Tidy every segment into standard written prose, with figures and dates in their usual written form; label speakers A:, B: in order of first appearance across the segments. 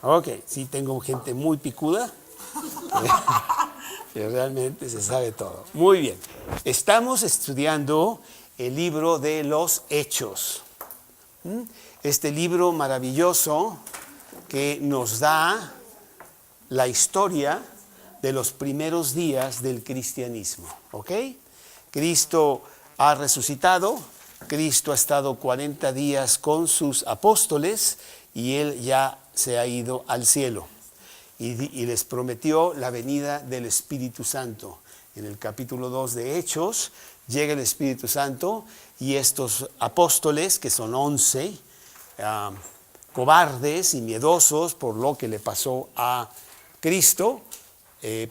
A: Ok, sí tengo gente muy picuda, que realmente se sabe todo. Muy bien, estamos estudiando el libro de los Hechos. Este libro maravilloso que nos da la historia de los primeros días del cristianismo. ¿Ok? Cristo ha resucitado, Cristo ha estado 40 días con sus apóstoles y Él ya se ha ido al cielo. Y les prometió la venida del Espíritu Santo. En el capítulo 2 de Hechos llega el Espíritu Santo y estos apóstoles, que son 11, cobardes y miedosos por lo que le pasó a Cristo,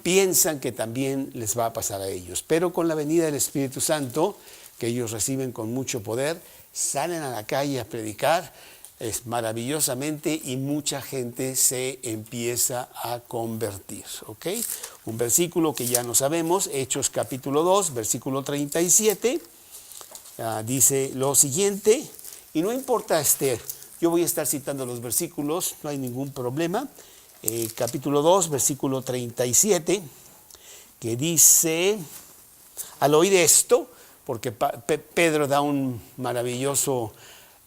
A: piensan que también les va a pasar a ellos. Pero con la venida del Espíritu Santo, que ellos reciben con mucho poder, salen a la calle a predicar maravillosamente y mucha gente se empieza a convertir. ¿Ok? Un versículo que ya no sabemos, Hechos capítulo 2, versículo 37, dice lo siguiente, y no importa yo voy a estar citando los versículos, no hay ningún problema. Capítulo 2, versículo 37, que dice, al oír esto, porque Pedro da un maravilloso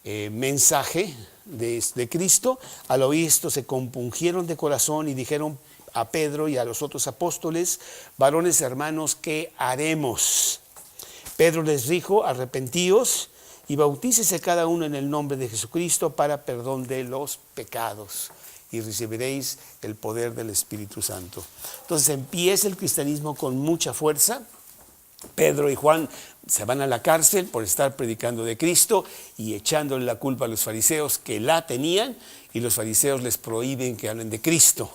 A: mensaje de Cristo, al oír esto se compungieron de corazón y dijeron a Pedro y a los otros apóstoles, varones hermanos, ¿qué haremos? Pedro les dijo, arrepentíos y bautícese cada uno en el nombre de Jesucristo para perdón de los pecados y recibiréis el poder del Espíritu Santo. Entonces empieza el cristianismo con mucha fuerza. Pedro y Juan se van a la cárcel por estar predicando de Cristo y echándole la culpa a los fariseos que la tenían, y los fariseos les prohíben que hablen de Cristo.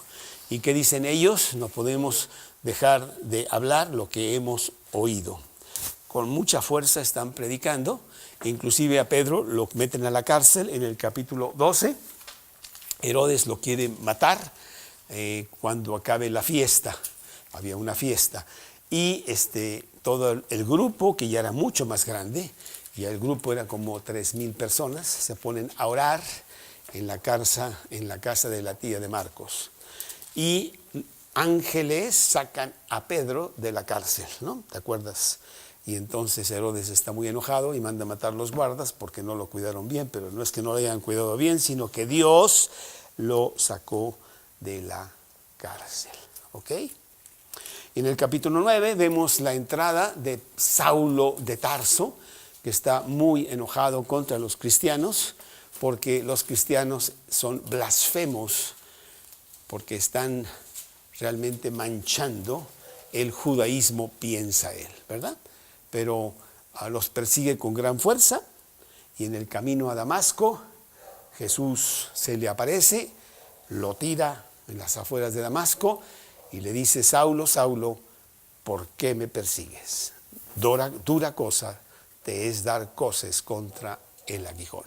A: ¿Y qué dicen ellos? No podemos dejar de hablar lo que hemos oído. Con mucha fuerza están predicando, inclusive a Pedro lo meten a la cárcel en el capítulo 12. Herodes lo quiere matar cuando acabe la fiesta. Había una fiesta. Y todo el grupo, que ya era mucho más grande, y el grupo era como 3,000 personas, se ponen a orar en la casa de la tía de Marcos. Y ángeles sacan a Pedro de la cárcel, ¿no? ¿Te acuerdas? Y entonces Herodes está muy enojado y manda a matar los guardas porque no lo cuidaron bien, pero no es que no lo hayan cuidado bien, sino que Dios lo sacó de la cárcel. ¿Ok? En el capítulo 9 vemos la entrada de Saulo de Tarso, que está muy enojado contra los cristianos, porque los cristianos son blasfemos, porque están realmente manchando el judaísmo, piensa él, ¿verdad? Pero los persigue con gran fuerza, y en el camino a Damasco, Jesús se le aparece, lo tira en las afueras de Damasco, y le dice, Saulo, Saulo, ¿por qué me persigues? Dura cosa te es dar coces contra el aguijón.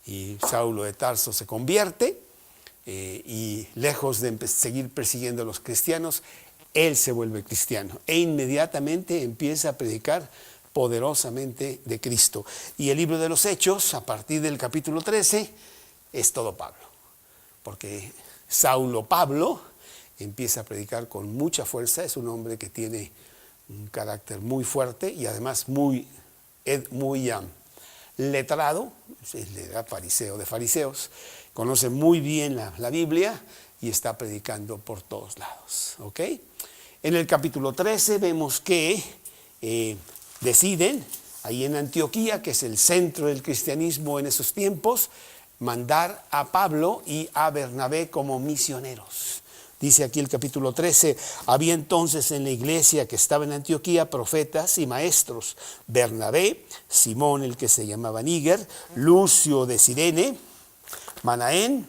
A: Y Saulo de Tarso se convierte y lejos de seguir persiguiendo a los cristianos, él se vuelve cristiano e inmediatamente empieza a predicar poderosamente de Cristo. Y el libro de los Hechos, a partir del capítulo 13, es todo Pablo, porque Saulo Pablo empieza a predicar con mucha fuerza. Es un hombre que tiene un carácter muy fuerte y además muy letrado, era fariseo de fariseos, conoce muy bien la Biblia y está predicando por todos lados. ¿Ok? En el capítulo 13 vemos que deciden, ahí en Antioquía, que es el centro del cristianismo en esos tiempos, mandar a Pablo y a Bernabé como misioneros. Dice aquí el capítulo 13, había entonces en la iglesia que estaba en Antioquía profetas y maestros, Bernabé, Simón el que se llamaba Níger, Lucio de Cirene, Manaén,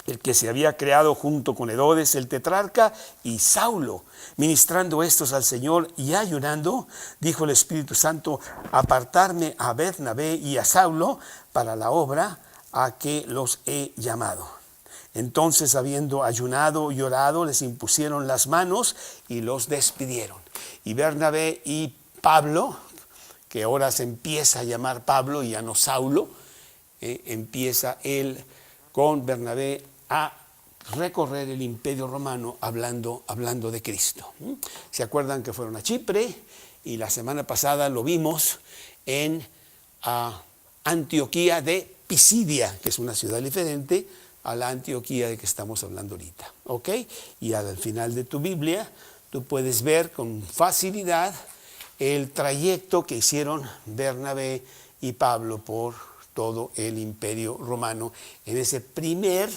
A: el que se había creado junto con Herodes el tetrarca, y Saulo. Ministrando estos al Señor y ayunando, dijo el Espíritu Santo, apartarme a Bernabé y a Saulo para la obra a que los he llamado. Entonces, habiendo ayunado y orado, les impusieron las manos y los despidieron. Y Bernabé y Pablo, que ahora se empieza a llamar Pablo y ya no Saulo, empieza él con Bernabé a recorrer el Imperio Romano hablando de Cristo. ¿Se acuerdan que fueron a Chipre? Y la semana pasada lo vimos en Antioquía de Pisidia, que es una ciudad diferente a la Antioquía de que estamos hablando ahorita. ¿Ok? Y al final de tu Biblia, tú puedes ver con facilidad el trayecto que hicieron Bernabé y Pablo por todo el Imperio Romano en ese primer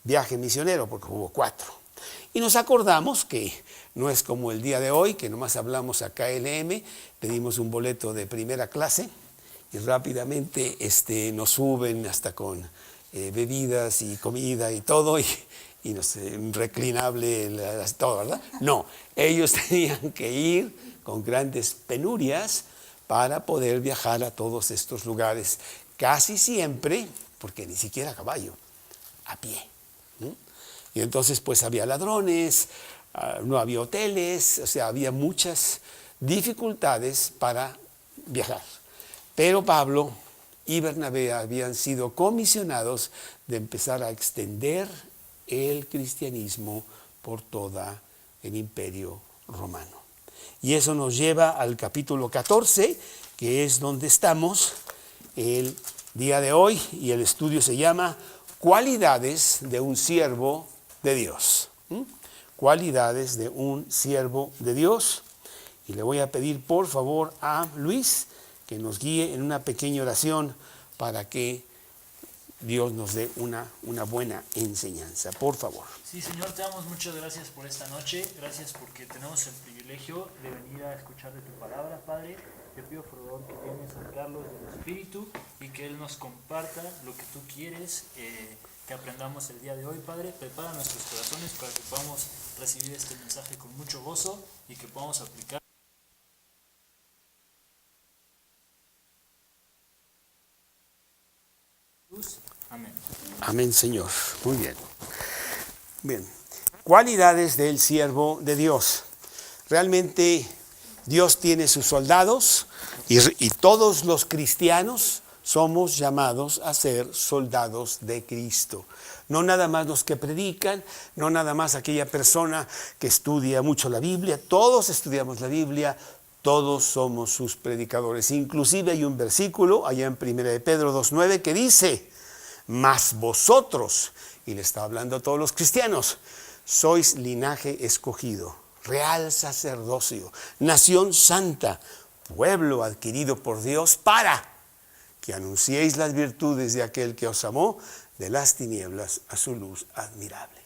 A: viaje misionero, porque hubo 4. Y nos acordamos que no es como el día de hoy, que nomás hablamos a KLM, pedimos un boleto de primera clase y rápidamente nos suben hasta con bebidas y comida y todo, y reclinable, todo, ¿verdad? No, ellos tenían que ir con grandes penurias para poder viajar a todos estos lugares, casi siempre, porque ni siquiera a caballo, a pie. Y entonces pues había ladrones, no había hoteles, o sea, había muchas dificultades para viajar. Pero Pablo y Bernabé habían sido comisionados de empezar a extender el cristianismo por todo el Imperio Romano. Y eso nos lleva al capítulo 14, que es donde estamos el día de hoy, y el estudio se llama Cualidades de un siervo de Dios. Cualidades de un siervo de Dios. Y le voy a pedir por favor a Luis que nos guíe en una pequeña oración para que Dios nos dé una buena enseñanza. Por favor.
B: Sí, Señor, te damos muchas gracias por esta noche. Gracias porque tenemos el privilegio de venir a escuchar de tu palabra, Padre. Te pido por favor que llenes a Carlos del Espíritu y que Él nos comparta lo que tú quieres que aprendamos el día de hoy, Padre. Prepara nuestros corazones para que podamos recibir este mensaje con mucho gozo y que podamos aplicar. Amén.
A: Amén, Señor. Muy bien. Bien. Cualidades del siervo de Dios. Realmente Dios tiene sus soldados y todos los cristianos somos llamados a ser soldados de Cristo. No nada más los que predican, no nada más aquella persona que estudia mucho la Biblia. Todos estudiamos la Biblia, todos somos sus predicadores. Inclusive hay un versículo allá en 1 de Pedro 2:9 que dice: mas vosotros, y le está hablando a todos los cristianos, sois linaje escogido, real sacerdocio, nación santa, pueblo adquirido por Dios para que anunciéis las virtudes de aquel que os amó de las tinieblas a su luz admirable.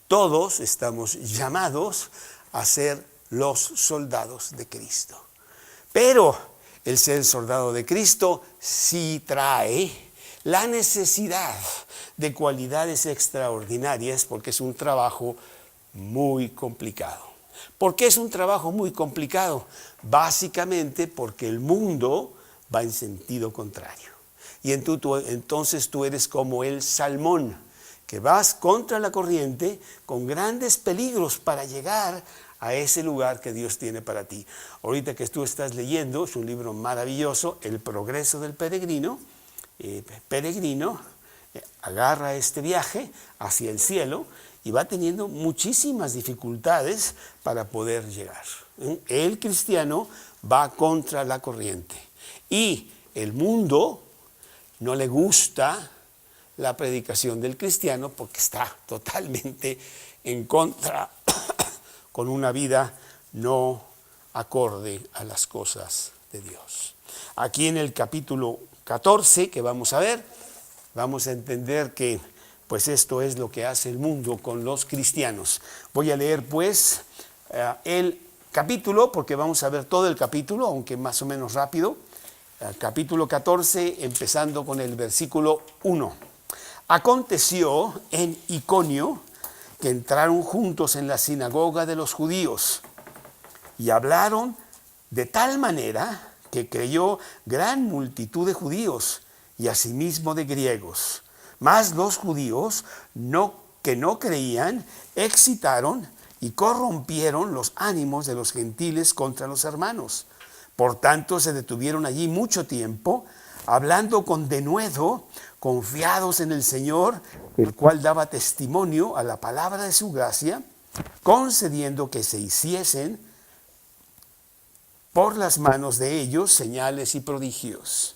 A: Todos estamos llamados a ser los soldados de Cristo. Pero el ser soldado de Cristo sí trae la necesidad de cualidades extraordinarias, porque es un trabajo muy complicado. ¿Por qué es un trabajo muy complicado? Básicamente porque el mundo va en sentido contrario. Y entonces tú eres como el salmón, que vas contra la corriente con grandes peligros para llegar a ese lugar que Dios tiene para ti. Ahorita que tú estás leyendo, es un libro maravilloso, El progreso del peregrino. Agarra este viaje hacia el cielo y va teniendo muchísimas dificultades para poder llegar. El cristiano va contra la corriente y el mundo no le gusta la predicación del cristiano porque está totalmente en contra con una vida no acorde a las cosas de Dios. Aquí en el capítulo 14 que vamos a ver, vamos a entender que pues esto es lo que hace el mundo con los cristianos. Voy a leer pues el capítulo, porque vamos a ver todo el capítulo, aunque más o menos rápido. Capítulo 14, empezando con el versículo 1. Aconteció en Iconio que entraron juntos en la sinagoga de los judíos y hablaron de tal manera que creyó gran multitud de judíos y asimismo de griegos. Mas los judíos que no creían excitaron y corrompieron los ánimos de los gentiles contra los hermanos. Por tanto se detuvieron allí mucho tiempo hablando con denuedo, confiados en el Señor, el cual daba testimonio a la palabra de su gracia, concediendo que se hiciesen por las manos de ellos señales y prodigios.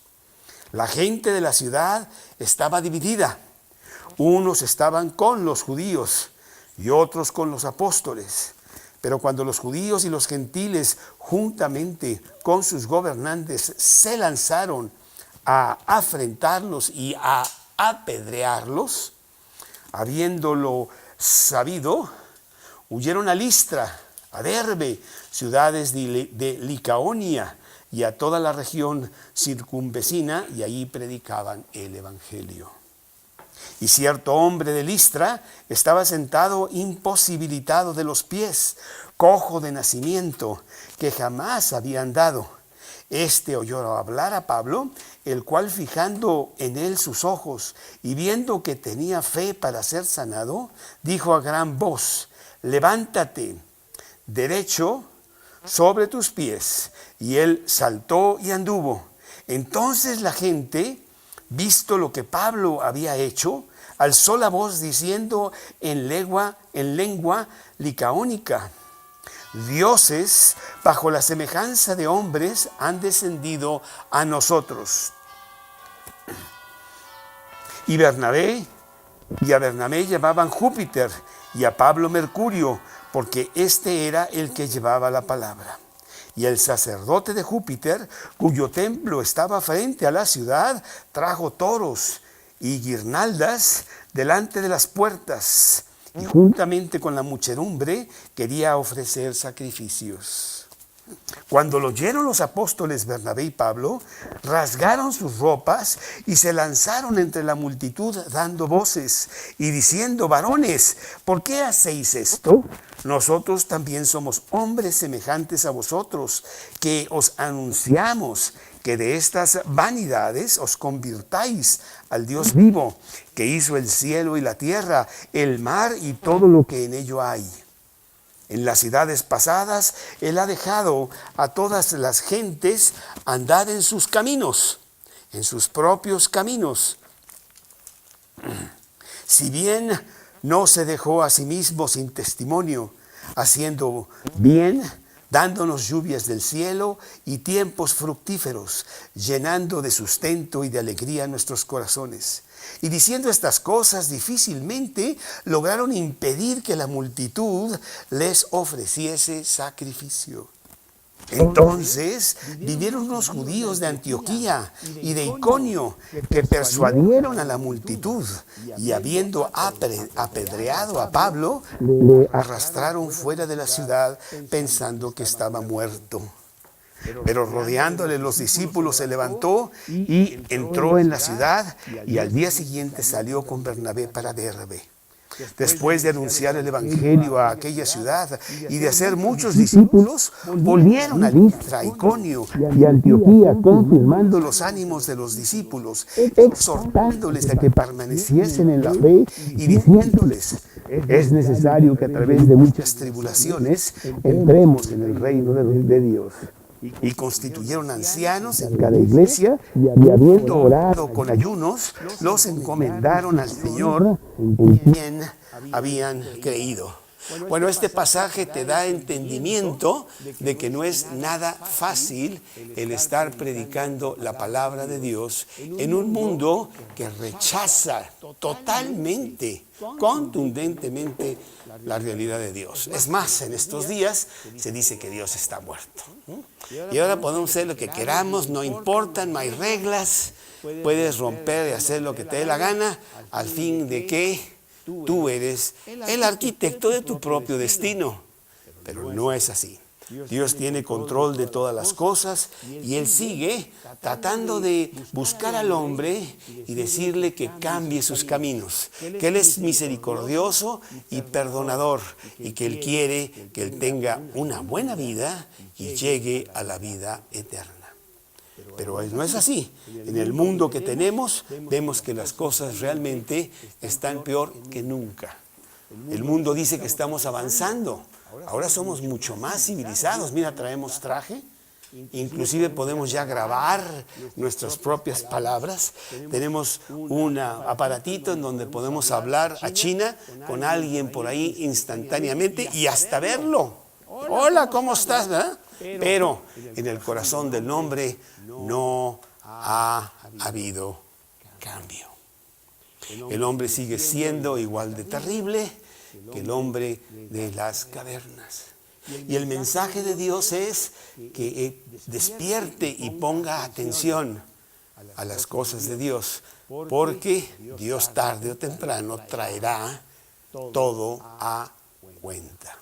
A: La gente de la ciudad estaba dividida. Unos estaban con los judíos y otros con los apóstoles. Pero cuando los judíos y los gentiles, juntamente con sus gobernantes, se lanzaron a afrentarlos y a apedrearlos, habiéndolo sabido, huyeron a Listra, a Derbe, ciudades de Licaonia y a toda la región circunvecina, y allí predicaban el evangelio. Y cierto hombre de Listra estaba sentado imposibilitado de los pies, cojo de nacimiento, que jamás había andado. Este oyó hablar a Pablo, el cual, fijando en él sus ojos y viendo que tenía fe para ser sanado, dijo a gran voz: levántate derecho sobre tus pies. Y él saltó y anduvo. Entonces la gente, visto lo que Pablo había hecho, alzó la voz diciendo en lengua licaónica: dioses bajo la semejanza de hombres han descendido a nosotros. Y a Bernabé llamaban Júpiter y a Pablo Mercurio, porque este era el que llevaba la palabra. Y el sacerdote de Júpiter, cuyo templo estaba frente a la ciudad, trajo toros y guirnaldas delante de las puertas, y juntamente con la muchedumbre quería ofrecer sacrificios. Cuando lo oyeron los apóstoles Bernabé y Pablo, rasgaron sus ropas y se lanzaron entre la multitud dando voces y diciendo: varones, ¿por qué hacéis esto? Nosotros también somos hombres semejantes a vosotros, que os anunciamos que de estas vanidades os convirtáis al Dios vivo, que hizo el cielo y la tierra, el mar y todo lo que en ello hay. En las ciudades pasadas, Él ha dejado a todas las gentes andar en sus caminos, en sus propios caminos. Si bien no se dejó a sí mismo sin testimonio, haciendo bien, dándonos lluvias del cielo y tiempos fructíferos, llenando de sustento y de alegría nuestros corazones. Y diciendo estas cosas, difícilmente lograron impedir que la multitud les ofreciese sacrificio. Entonces vinieron unos judíos de Antioquía y de Iconio, que persuadieron a la multitud, y habiendo apedreado a Pablo, le arrastraron fuera de la ciudad pensando que estaba muerto. Pero rodeándole los discípulos se levantó y entró en la ciudad, y al día siguiente salió con Bernabé para Derbe. Después de anunciar el evangelio a aquella ciudad y de hacer muchos discípulos, volvieron a Listra, Iconio y Antioquía, confirmando los ánimos de los discípulos, exhortándoles a que permaneciesen en la fe y diciéndoles: es necesario que a través de muchas tribulaciones entremos en el reino de Dios. Y constituyeron ancianos en cada iglesia, y habiendo orado con ayunos, los encomendaron al Señor, en quien habían creído. Bueno, este pasaje te da entendimiento de que no es nada fácil el estar predicando la palabra de Dios en un mundo que rechaza totalmente, contundentemente la realidad de Dios. Es más, en estos días se dice que Dios está muerto. Y ahora podemos hacer lo que queramos, no importa, no hay reglas, puedes romper y hacer lo que te dé la gana, al fin de que tú eres el arquitecto de tu propio destino. Pero no es así. Dios tiene control de todas las cosas y Él sigue tratando de buscar al hombre y decirle que cambie sus caminos, que Él es misericordioso y perdonador y que Él quiere que Él tenga una buena vida y llegue a la vida eterna. Pero no es así. En el mundo que tenemos, vemos que las cosas realmente están peor que nunca. El mundo dice que estamos avanzando. Ahora somos mucho más civilizados. Mira, traemos traje. Inclusive podemos ya grabar nuestras propias palabras. Tenemos un aparatito en donde podemos hablar a China con alguien por ahí instantáneamente y hasta verlo. Hola, ¿cómo estás? ¿Verdad? Pero en el corazón del hombre no ha habido cambio. El hombre sigue siendo igual de terrible que el hombre de las cavernas. Y el mensaje de Dios es que despierte y ponga atención a las cosas de Dios, porque Dios tarde o temprano traerá todo a cuenta.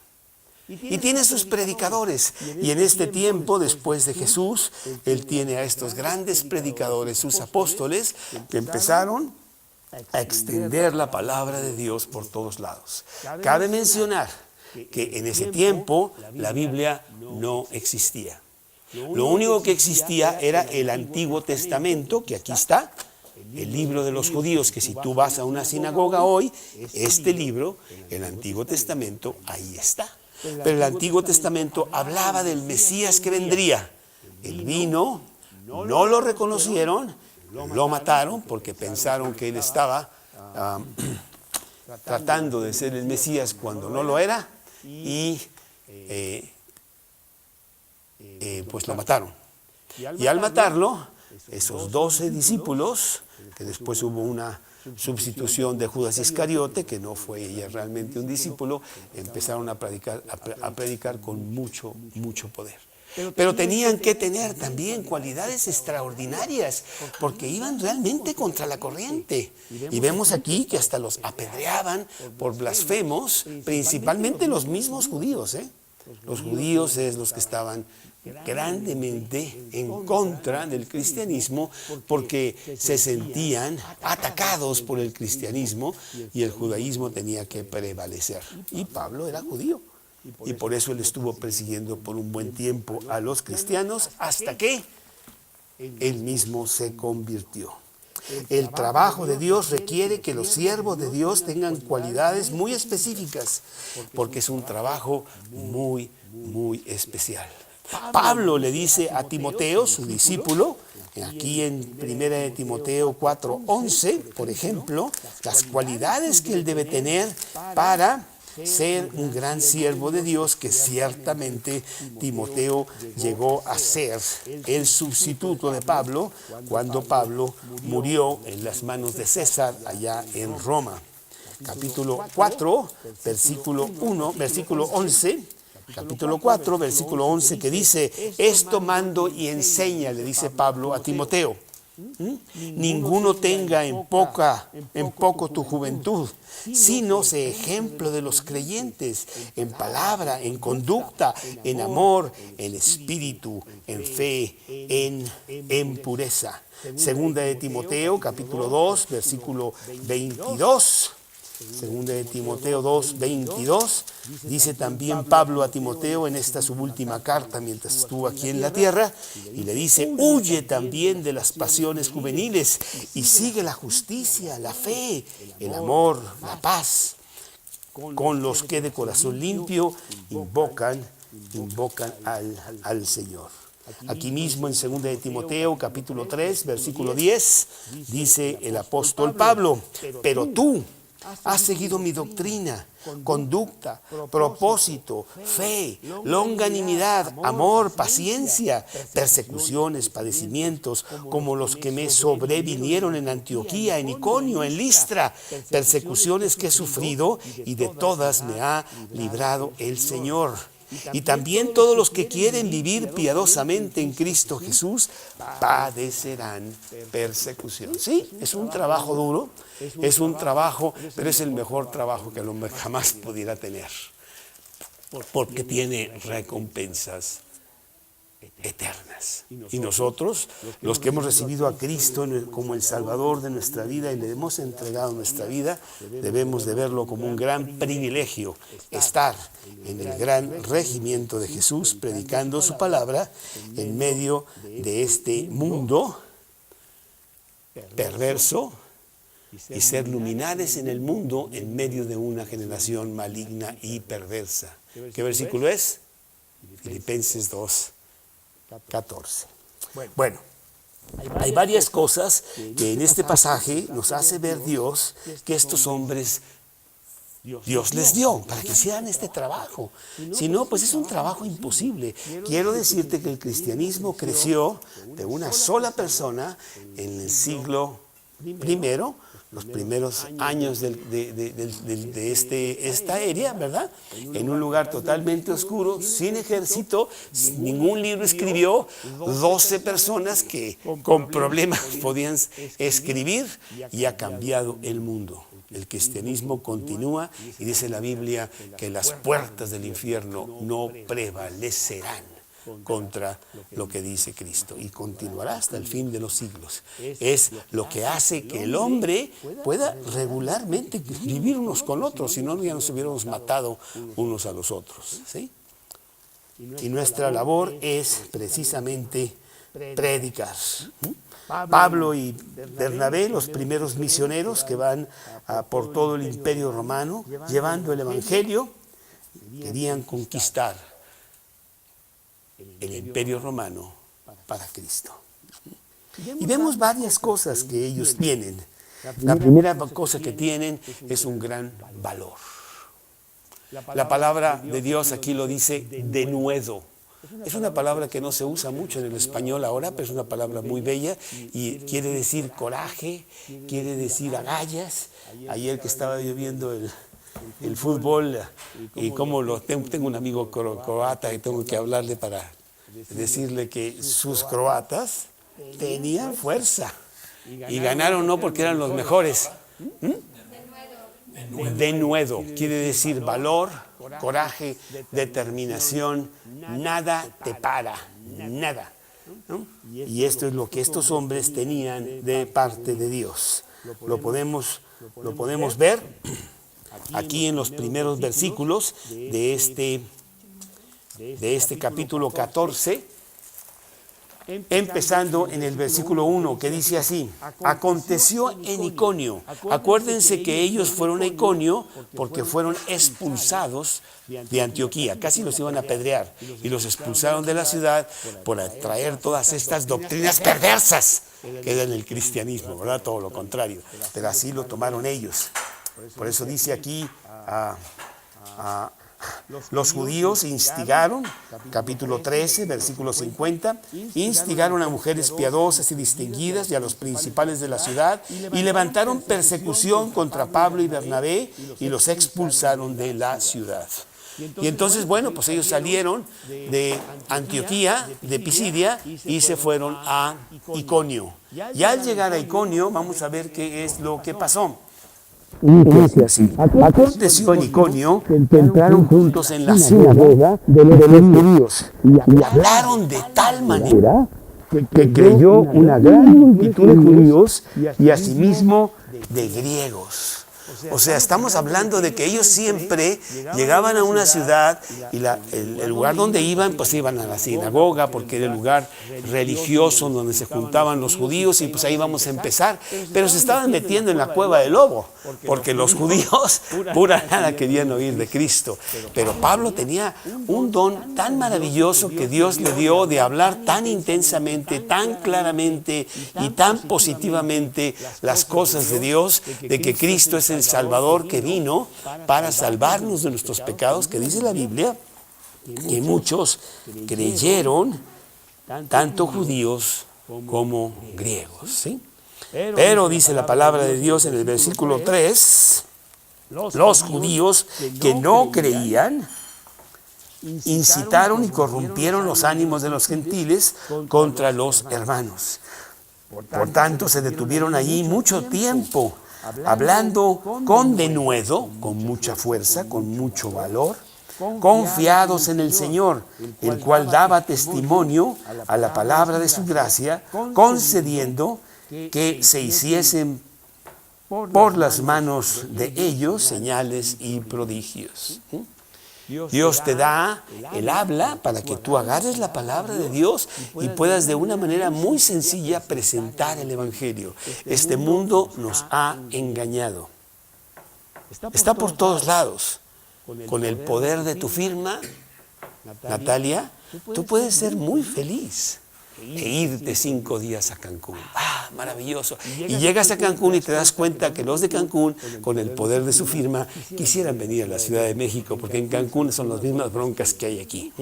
A: Y tiene sus predicadores, y en este tiempo, después de Jesús, Él tiene a estos grandes predicadores, sus apóstoles, que empezaron a extender la palabra de Dios por todos lados. Cabe mencionar que en ese tiempo la Biblia no existía. Lo único que existía era el Antiguo Testamento, que aquí está, el libro de los judíos, que si tú vas a una sinagoga hoy, este libro, el Antiguo Testamento, ahí está. Pero el Antiguo Testamento hablaba del Mesías que vendría. Él vino, no lo reconocieron, lo mataron porque pensaron que él estaba tratando de ser el Mesías cuando no lo era, y pues lo mataron. Y al matarlo, esos 12 discípulos, que después hubo una sustitución de Judas Iscariote, que no fue ella realmente un discípulo, empezaron a predicar con mucho poder. Pero tenían que tener también cualidades extraordinarias, porque iban realmente contra la corriente. Y vemos aquí que hasta los apedreaban por blasfemos, principalmente los mismos judíos. Los judíos es los que estaban grandemente en contra del cristianismo, porque se sentían atacados por el cristianismo y el judaísmo tenía que prevalecer. Y Pablo era judío. Y por eso él estuvo persiguiendo por un buen tiempo a los cristianos hasta que él mismo se convirtió. El trabajo de Dios requiere que los siervos de Dios tengan cualidades muy específicas, porque es un trabajo muy especial. Pablo le dice a Timoteo, su discípulo, aquí en 1 Timoteo 4:11, por ejemplo, las cualidades que él debe tener para ser un gran siervo de Dios, que ciertamente Timoteo llegó a ser el sustituto de Pablo cuando Pablo murió en las manos de César allá en Roma. Capítulo 4, versículo 11. Capítulo 4, versículo 11, que dice: esto mando y enseña, le dice Pablo a Timoteo. Ninguno tenga en poco tu juventud, sino sé ejemplo de los creyentes, en palabra, en conducta, en amor, en espíritu, en fe, en pureza. Segunda de Timoteo, capítulo 2, versículo 22. Segunda de Timoteo 2:22, dice también Pablo a Timoteo en esta su última carta mientras estuvo aquí en la tierra, y le dice: huye también de las pasiones juveniles y sigue la justicia, la fe, el amor, la paz, con los que de corazón limpio invocan al Señor. Aquí mismo en 2 de Timoteo, capítulo 3, versículo 10, dice el apóstol Pablo: pero tú has seguido mi doctrina, conducta, propósito, fe, longanimidad, amor, paciencia, persecuciones, padecimientos, como los que me sobrevinieron en Antioquía, en Iconio, en Listra, persecuciones que he sufrido, y de todas me ha librado el Señor. Y también todos los que quieren vivir piadosamente en Cristo Jesús padecerán persecución. Sí, es un trabajo duro, es un trabajo, pero es el mejor trabajo que el hombre jamás pudiera tener, porque tiene recompensas eternas. Y nosotros, los que hemos recibido a Cristo como el Salvador de nuestra vida y le hemos entregado nuestra vida, debemos de verlo como un gran privilegio estar en el gran regimiento de Jesús, predicando su palabra en medio de este mundo perverso, y ser luminares en el mundo en medio de una generación maligna y perversa. ¿Qué versículo es? Filipenses 2. 14. Bueno, hay varias cosas que en este pasaje nos hace ver Dios que estos hombres Dios les dio para que hicieran este trabajo. Si no, pues es un trabajo imposible. Quiero decirte que el cristianismo creció de una sola persona en el siglo I, los primeros años de esta era, ¿verdad? En un lugar totalmente oscuro, sin ejército, ningún libro escribió, 12 personas que con problemas podían escribir, y ha cambiado el mundo. El cristianismo continúa y dice la Biblia que las puertas del infierno no prevalecerán contra lo que dice Cristo, y continuará hasta el fin de los siglos. Es lo que hace que el hombre pueda regularmente vivir unos con otros, si no ya nos hubiéramos matado unos a los otros, ¿sí? Y nuestra labor es precisamente predicar. Pablo y Bernabé, los primeros misioneros que van por todo el imperio romano, llevando el evangelio, querían conquistar el imperio romano para Cristo. Y vemos varias cosas que ellos tienen. La primera cosa que tienen es un gran valor. La palabra de Dios aquí lo dice denuedo. Es una palabra que no se usa mucho en el español ahora, pero es una palabra muy bella y quiere decir coraje, quiere decir agallas. Ayer que estaba yo viendo el fútbol y como tengo un amigo croata y tengo que hablarle para decirle que sus croatas tenían fuerza y ganaron no porque eran los mejores. Denuedo quiere decir valor, coraje, determinación, nada te para, nada, ¿no? Y esto es lo que estos hombres tenían de parte de Dios. Lo podemos ver aquí en los primeros versículos de este capítulo 14, empezando en el versículo 1, que dice así: aconteció en Iconio. Acuérdense que ellos fueron a Iconio porque fueron expulsados de Antioquía, casi los iban a apedrear, y los expulsaron de la ciudad por atraer todas estas doctrinas perversas que eran el cristianismo, ¿verdad? Todo lo contrario, pero así lo tomaron ellos. Por eso dice aquí los judíos instigaron, capítulo 13, versículo 50, instigaron a mujeres piadosas y distinguidas y a los principales de la ciudad, y levantaron persecución contra Pablo y Bernabé y los expulsaron de la ciudad. Y entonces, bueno, pues ellos salieron de Antioquía, de Pisidia, y se fueron a Iconio. Y al llegar a Iconio, vamos a ver qué es lo que pasó. Dice así: aconteció en Iconio que entraron juntos en la sinagoga de los judíos y hablaron de tal manera que creyó una gran multitud de judíos y asimismo de griegos. O sea, estamos hablando de que ellos siempre llegaban a una ciudad y el lugar donde iban, pues iban a la sinagoga porque era el lugar religioso donde se juntaban los judíos, y pues ahí vamos a empezar. Pero se estaban metiendo en la cueva del lobo porque los judíos pura nada querían oír de Cristo. Pero Pablo tenía un don tan maravilloso que Dios le dio de hablar tan intensamente, tan claramente y tan positivamente las cosas de Dios, de que Cristo es el Salvador que vino para salvarnos de nuestros pecados, que dice la Biblia que muchos creyeron, tanto judíos como griegos, ¿sí? Pero dice la palabra de Dios en el versículo 3, los judíos que no creían incitaron y corrompieron los ánimos de los gentiles contra los hermanos. Por tanto, se detuvieron allí mucho tiempo, hablando con denuedo, con mucha fuerza, con mucho valor, confiados en el Señor, el cual daba testimonio a la palabra de su gracia, concediendo que se hiciesen por las manos de ellos señales y prodigios. Dios te da el habla para que tú agarres la palabra de Dios y puedas de una manera muy sencilla presentar el Evangelio. Este mundo nos ha engañado. Está por todos lados. Con el poder de tu firma, Natalia, tú puedes ser muy feliz e irte 5 días a Cancún. ¡Ah, maravilloso! Y llegas a Cancún y te das cuenta que los de Cancún, con el poder de su firma, quisieran venir a la Ciudad de México, porque en Cancún son las mismas broncas que hay aquí.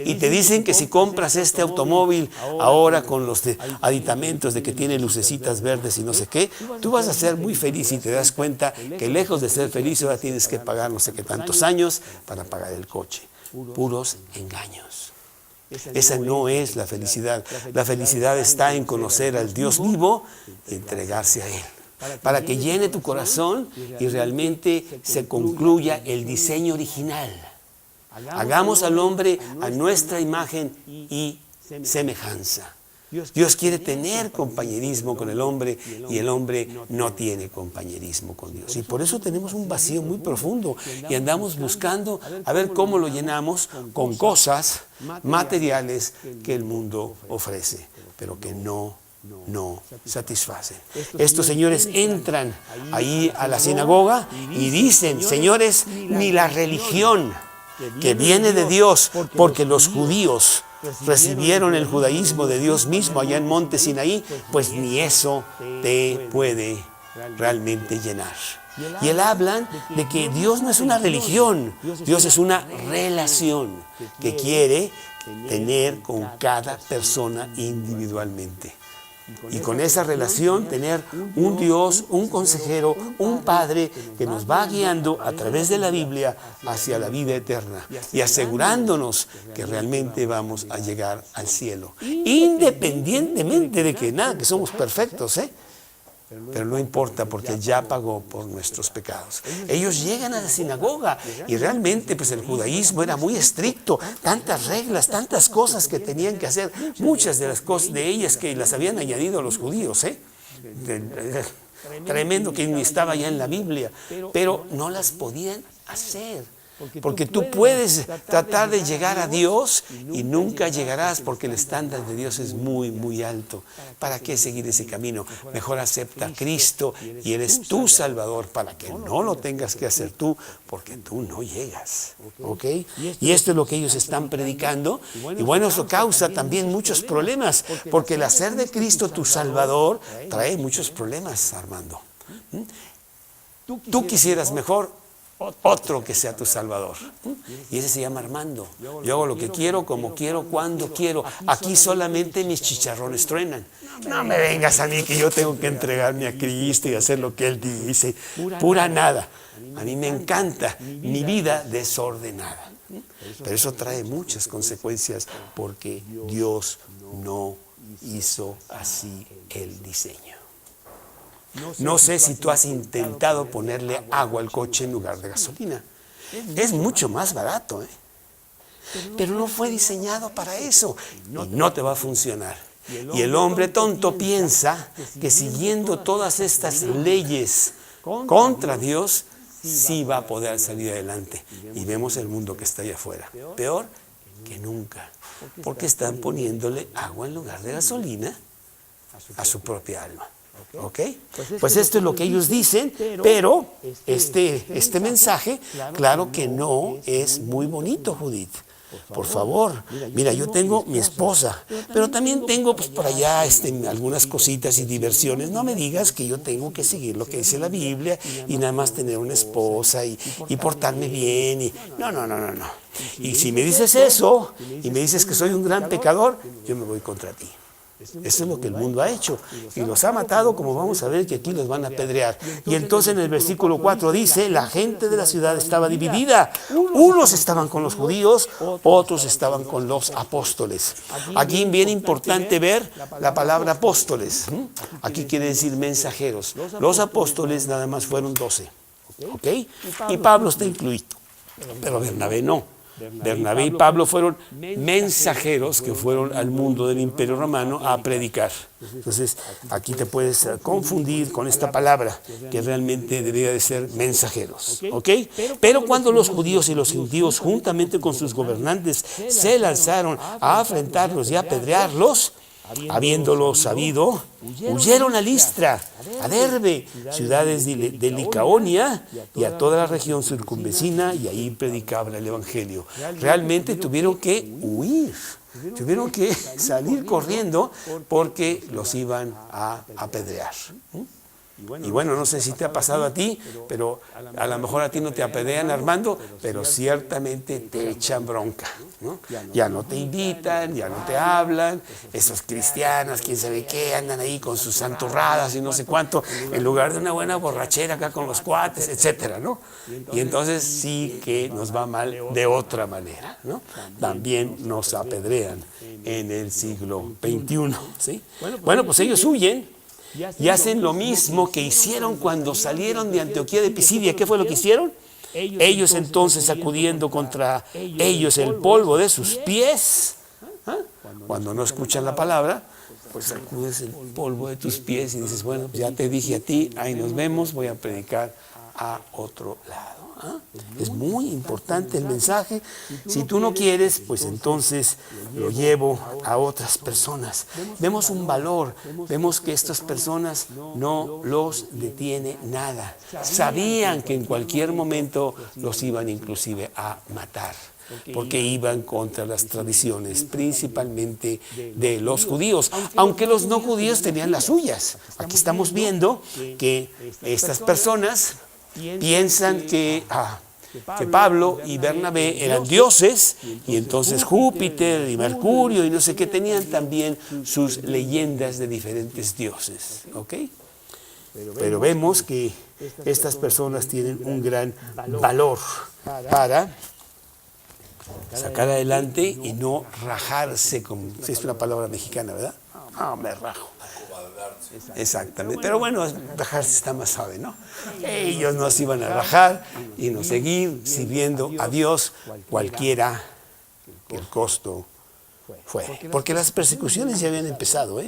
A: Y te dicen que si compras este automóvil ahora con los aditamentos de que tiene lucecitas verdes y no sé qué, tú vas a ser muy feliz y te das cuenta que lejos de ser feliz ahora tienes que pagar no sé qué tantos años para pagar el coche. Puros engaños. Esa no es la felicidad. La felicidad está en conocer al Dios vivo y entregarse a Él, para que llene tu corazón y realmente se concluya el diseño original. Hagamos al hombre a nuestra imagen y semejanza. Dios quiere tener compañerismo con el hombre y el hombre no tiene compañerismo con Dios. Y por eso tenemos un vacío muy profundo y andamos buscando a ver cómo lo llenamos con cosas materiales que el mundo ofrece, pero que no satisfacen. Estos señores entran ahí a la sinagoga y dicen, señores, ni la religión que viene de Dios, porque los judíos recibieron el judaísmo de Dios mismo allá en Monte Sinaí, pues ni eso te puede realmente llenar. Y él habla de que Dios no es una religión, Dios es una relación que quiere tener con cada persona individualmente. Y con esa relación tener un Dios, un consejero, un Padre que nos va guiando a través de la Biblia hacia la vida eterna y asegurándonos que realmente vamos a llegar al cielo, independientemente de que nada, que somos perfectos, pero no importa porque Él ya pagó por nuestros pecados. Ellos llegan a la sinagoga y realmente pues el judaísmo era muy estricto, tantas reglas, tantas cosas que tenían que hacer, muchas de las cosas de ellas que las habían añadido los judíos, tremendo que ni estaba ya en la Biblia, pero no las podían hacer. Porque tú puedes tratar de llegar a Dios y nunca llegarás porque el estándar de Dios es muy, muy alto. ¿Para qué seguir ese camino? Mejor acepta a Cristo y Él es tu Salvador para que no lo tengas que hacer tú porque tú no llegas. ¿Ok? Y esto es lo que ellos están predicando. Y bueno, eso causa también muchos problemas porque el hacer de Cristo tu Salvador trae muchos problemas, Armando. Tú quisieras mejor otro que sea tu Salvador. Y ese se llama Armando. Yo hago lo que quiero, como quiero, cuando quiero. Aquí solamente mis chicharrones truenan. No me vengas a mí que yo tengo que entregarme a Cristo y hacer lo que Él dice. Pura nada. A mí me encanta mi vida desordenada. Pero eso trae muchas consecuencias porque Dios no hizo así el diseño. No sé si tú has intentado ponerle agua al coche en lugar de gasolina. Es mucho más barato, pero no fue diseñado para eso y no te va a funcionar. Y el hombre tonto piensa que siguiendo todas estas leyes contra Dios, sí va a poder salir adelante. Y vemos el mundo que está allá afuera, peor que nunca, porque están poniéndole agua en lugar de gasolina a su propia alma. ¿Ok? Pues esto es lo que ellos dicen, pero este mensaje, claro que no es muy bonito, Judith. Por favor, mira, yo tengo mi esposa, pero también tengo pues por allá algunas cositas y diversiones. No me digas que yo tengo que seguir lo que dice la Biblia y nada más tener una esposa y portarme bien. No. Y si me dices eso y me dices que soy un gran pecador, yo me voy contra ti. Eso es lo que el mundo ha hecho y los ha matado, como vamos a ver que aquí los van a apedrear. Y entonces en el versículo 4 dice, la gente de la ciudad estaba dividida. Unos estaban con los judíos, otros estaban con los apóstoles. Aquí es bien importante ver la palabra apóstoles. Aquí quiere decir mensajeros. Los apóstoles nada más fueron 12. ¿Ok? Y Pablo está incluido, pero Bernabé no. Bernabé y Pablo fueron mensajeros que fueron al mundo del Imperio Romano a predicar. Entonces, aquí te puedes confundir con esta palabra, que realmente debería de ser mensajeros. ¿Ok? Pero cuando los judíos y los gentiles, juntamente con sus gobernantes, se lanzaron a afrentarlos y a apedrearlos, habiéndolo sabido, huyeron a Listra, a Derbe, ciudades de Licaonia y a toda la región circunvecina, y ahí predicaban el Evangelio. Realmente tuvieron que huir, tuvieron que salir corriendo porque los iban a apedrear. Y bueno, no sé si te ha pasado a ti, pero a lo mejor a ti no te apedrean, Armando, pero ciertamente te echan bronca, ¿no? Ya no te invitan, ya no te hablan, esos cristianos, quién sabe qué, andan ahí con sus santurradas y no sé cuánto, en lugar de una buena borrachera acá con los cuates, etcétera, ¿no? Y entonces sí que nos va mal de otra manera, ¿no? También nos apedrean en el siglo XXI, ¿sí? Bueno, pues ellos huyen y hacen lo mismo que hicieron cuando salieron de Antioquía de Pisidia. ¿Qué fue lo que hicieron? Ellos entonces, sacudiendo contra ellos el polvo de sus pies, cuando no escuchan la palabra, pues sacudes el polvo de tus pies y dices, bueno, ya te dije a ti, ahí nos vemos, voy a predicar a otro lado. Es muy importante el mensaje. Si tú no quieres, pues entonces lo llevo a otras personas. Vemos un valor, vemos que estas personas no los detiene nada. Sabían que en cualquier momento los iban inclusive a matar, porque iban contra las tradiciones, principalmente de los judíos, aunque los no judíos tenían las suyas. Aquí estamos viendo que estas personas piensan que Pablo y Bernabé eran dioses, y entonces Júpiter y Mercurio y no sé qué tenían también sus leyendas de diferentes dioses, ¿ok? Pero vemos que estas personas tienen un gran valor para sacar adelante y no rajarse, como si es una palabra mexicana, ¿verdad? No, me rajo. Exactamente, pero bueno, rajarse está más suave, ¿no? Ellos nos iban a rajar y nos seguir sirviendo a Dios, cualquiera que el costo fue. Porque las persecuciones ya habían empezado,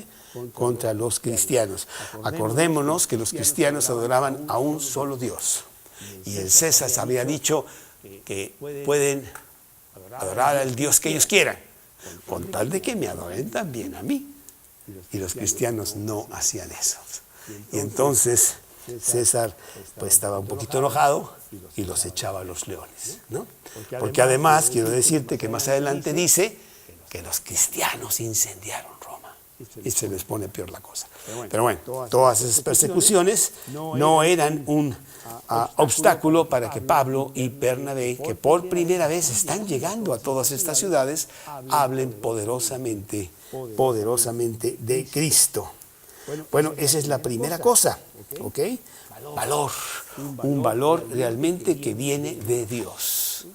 A: contra los cristianos. Acordémonos que los cristianos adoraban a un solo Dios. Y el César había dicho que pueden adorar al Dios que ellos quieran, con tal de que me adoren también a mí. Y los cristianos no hacían eso. Y entonces César pues estaba un poquito enojado y los echaba a los leones, ¿no? Porque además quiero decirte que más adelante dice que los cristianos incendiaron Roma y se les pone peor la cosa. Pero bueno, todas esas persecuciones no eran un obstáculo para que Pablo y Bernabé, que por primera vez están llegando a todas estas ciudades, hablen poderosamente de Cristo. Bueno, esa es la primera cosa, ¿ok? Valor, un valor realmente que viene de Dios,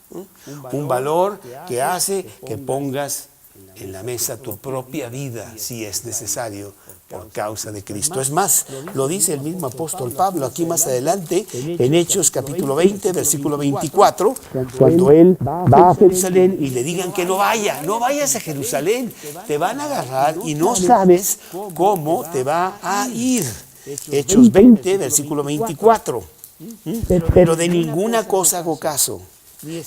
A: un valor que hace que pongas en la mesa tu propia vida, si es necesario, por causa de Cristo. Es más, lo dice el mismo apóstol Pablo aquí más adelante, en Hechos capítulo 20, versículo 24, cuando él va a Jerusalén y le digan que no vayas a Jerusalén, te van a agarrar y no sabes cómo te va a ir. Hechos 20, versículo 24. Pero de ninguna cosa hago caso,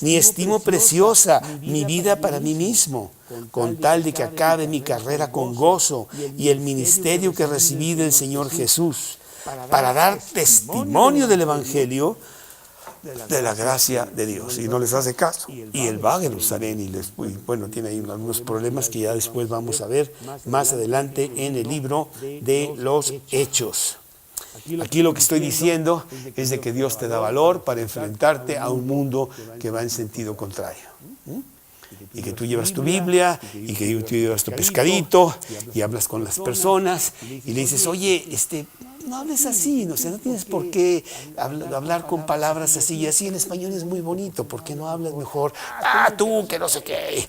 A: ni estimo preciosa mi vida para mí mismo, con tal de que acabe mi carrera con gozo y el ministerio que recibí del Señor Jesús, para dar testimonio del Evangelio de la gracia de Dios. Y no les hace caso. Y él va a Jerusalén y bueno, tiene ahí algunos problemas que ya después vamos a ver más adelante en el libro de los Hechos. Aquí lo que estoy diciendo es de que Dios te da valor para enfrentarte a un mundo que va en sentido contrario. Y que tú llevas tu Biblia, y que tú llevas tu pescadito, y hablas con las personas, y le dices, oye, no hables así, no tienes por qué hablar con palabras así, y así en español es muy bonito, ¿por qué no hablas mejor? Tú, que no sé qué,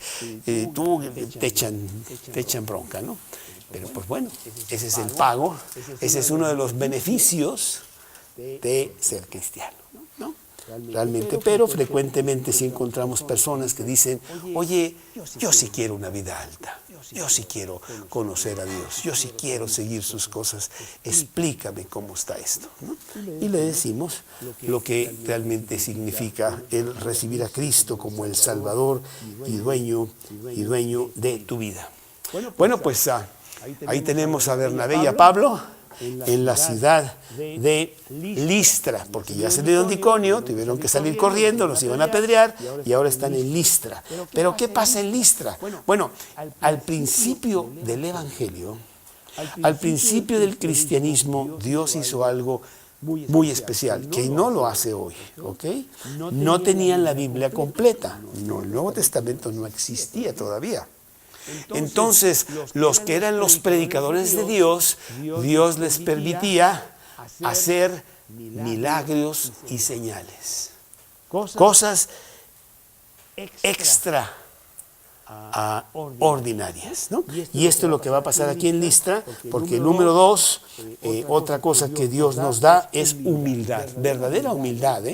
A: tú, te echan bronca, ¿no? Pero pues bueno, ese es el pago, ese es uno de los beneficios de ser cristiano, ¿no? Realmente, pero frecuentemente sí encontramos personas que dicen, oye, yo sí quiero una vida alta, yo sí quiero conocer a Dios, yo sí quiero seguir sus cosas, explícame cómo está esto, ¿no? Y le decimos lo que realmente significa el recibir a Cristo como el Salvador y dueño de tu vida. Bueno, pues Ahí tenemos a Bernabé y a Pablo en la ciudad de Listra, porque ya salieron de Iconio, tuvieron que salir corriendo, los iban a apedrear y ahora están en Listra. Pero ¿qué pasa en Listra? Bueno, al principio del Evangelio, al principio del cristianismo, Dios hizo algo muy especial, que no lo hace hoy, ¿ok? No tenían la Biblia completa, no, el Nuevo Testamento no existía todavía. Entonces, los que eran los predicadores de Dios, Dios les permitía hacer milagros y señales, cosas extraordinarias, ¿no? Y esto es lo que va a pasar aquí en Listra, porque el número 2, otra cosa que Dios nos da es humildad, verdadera humildad,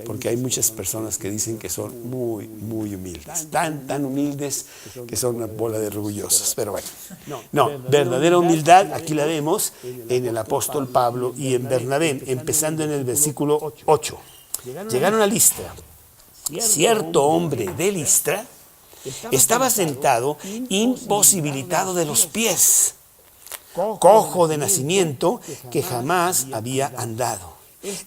A: porque hay muchas personas que dicen que son muy, muy humildes, tan humildes que son una bola de orgullosos, pero bueno, no, verdadera humildad, aquí la vemos en el apóstol Pablo y en Bernabé, empezando en el versículo 8. Llegaron a Listra, cierto hombre de Listra estaba sentado imposibilitado de los pies, cojo de nacimiento que jamás había andado.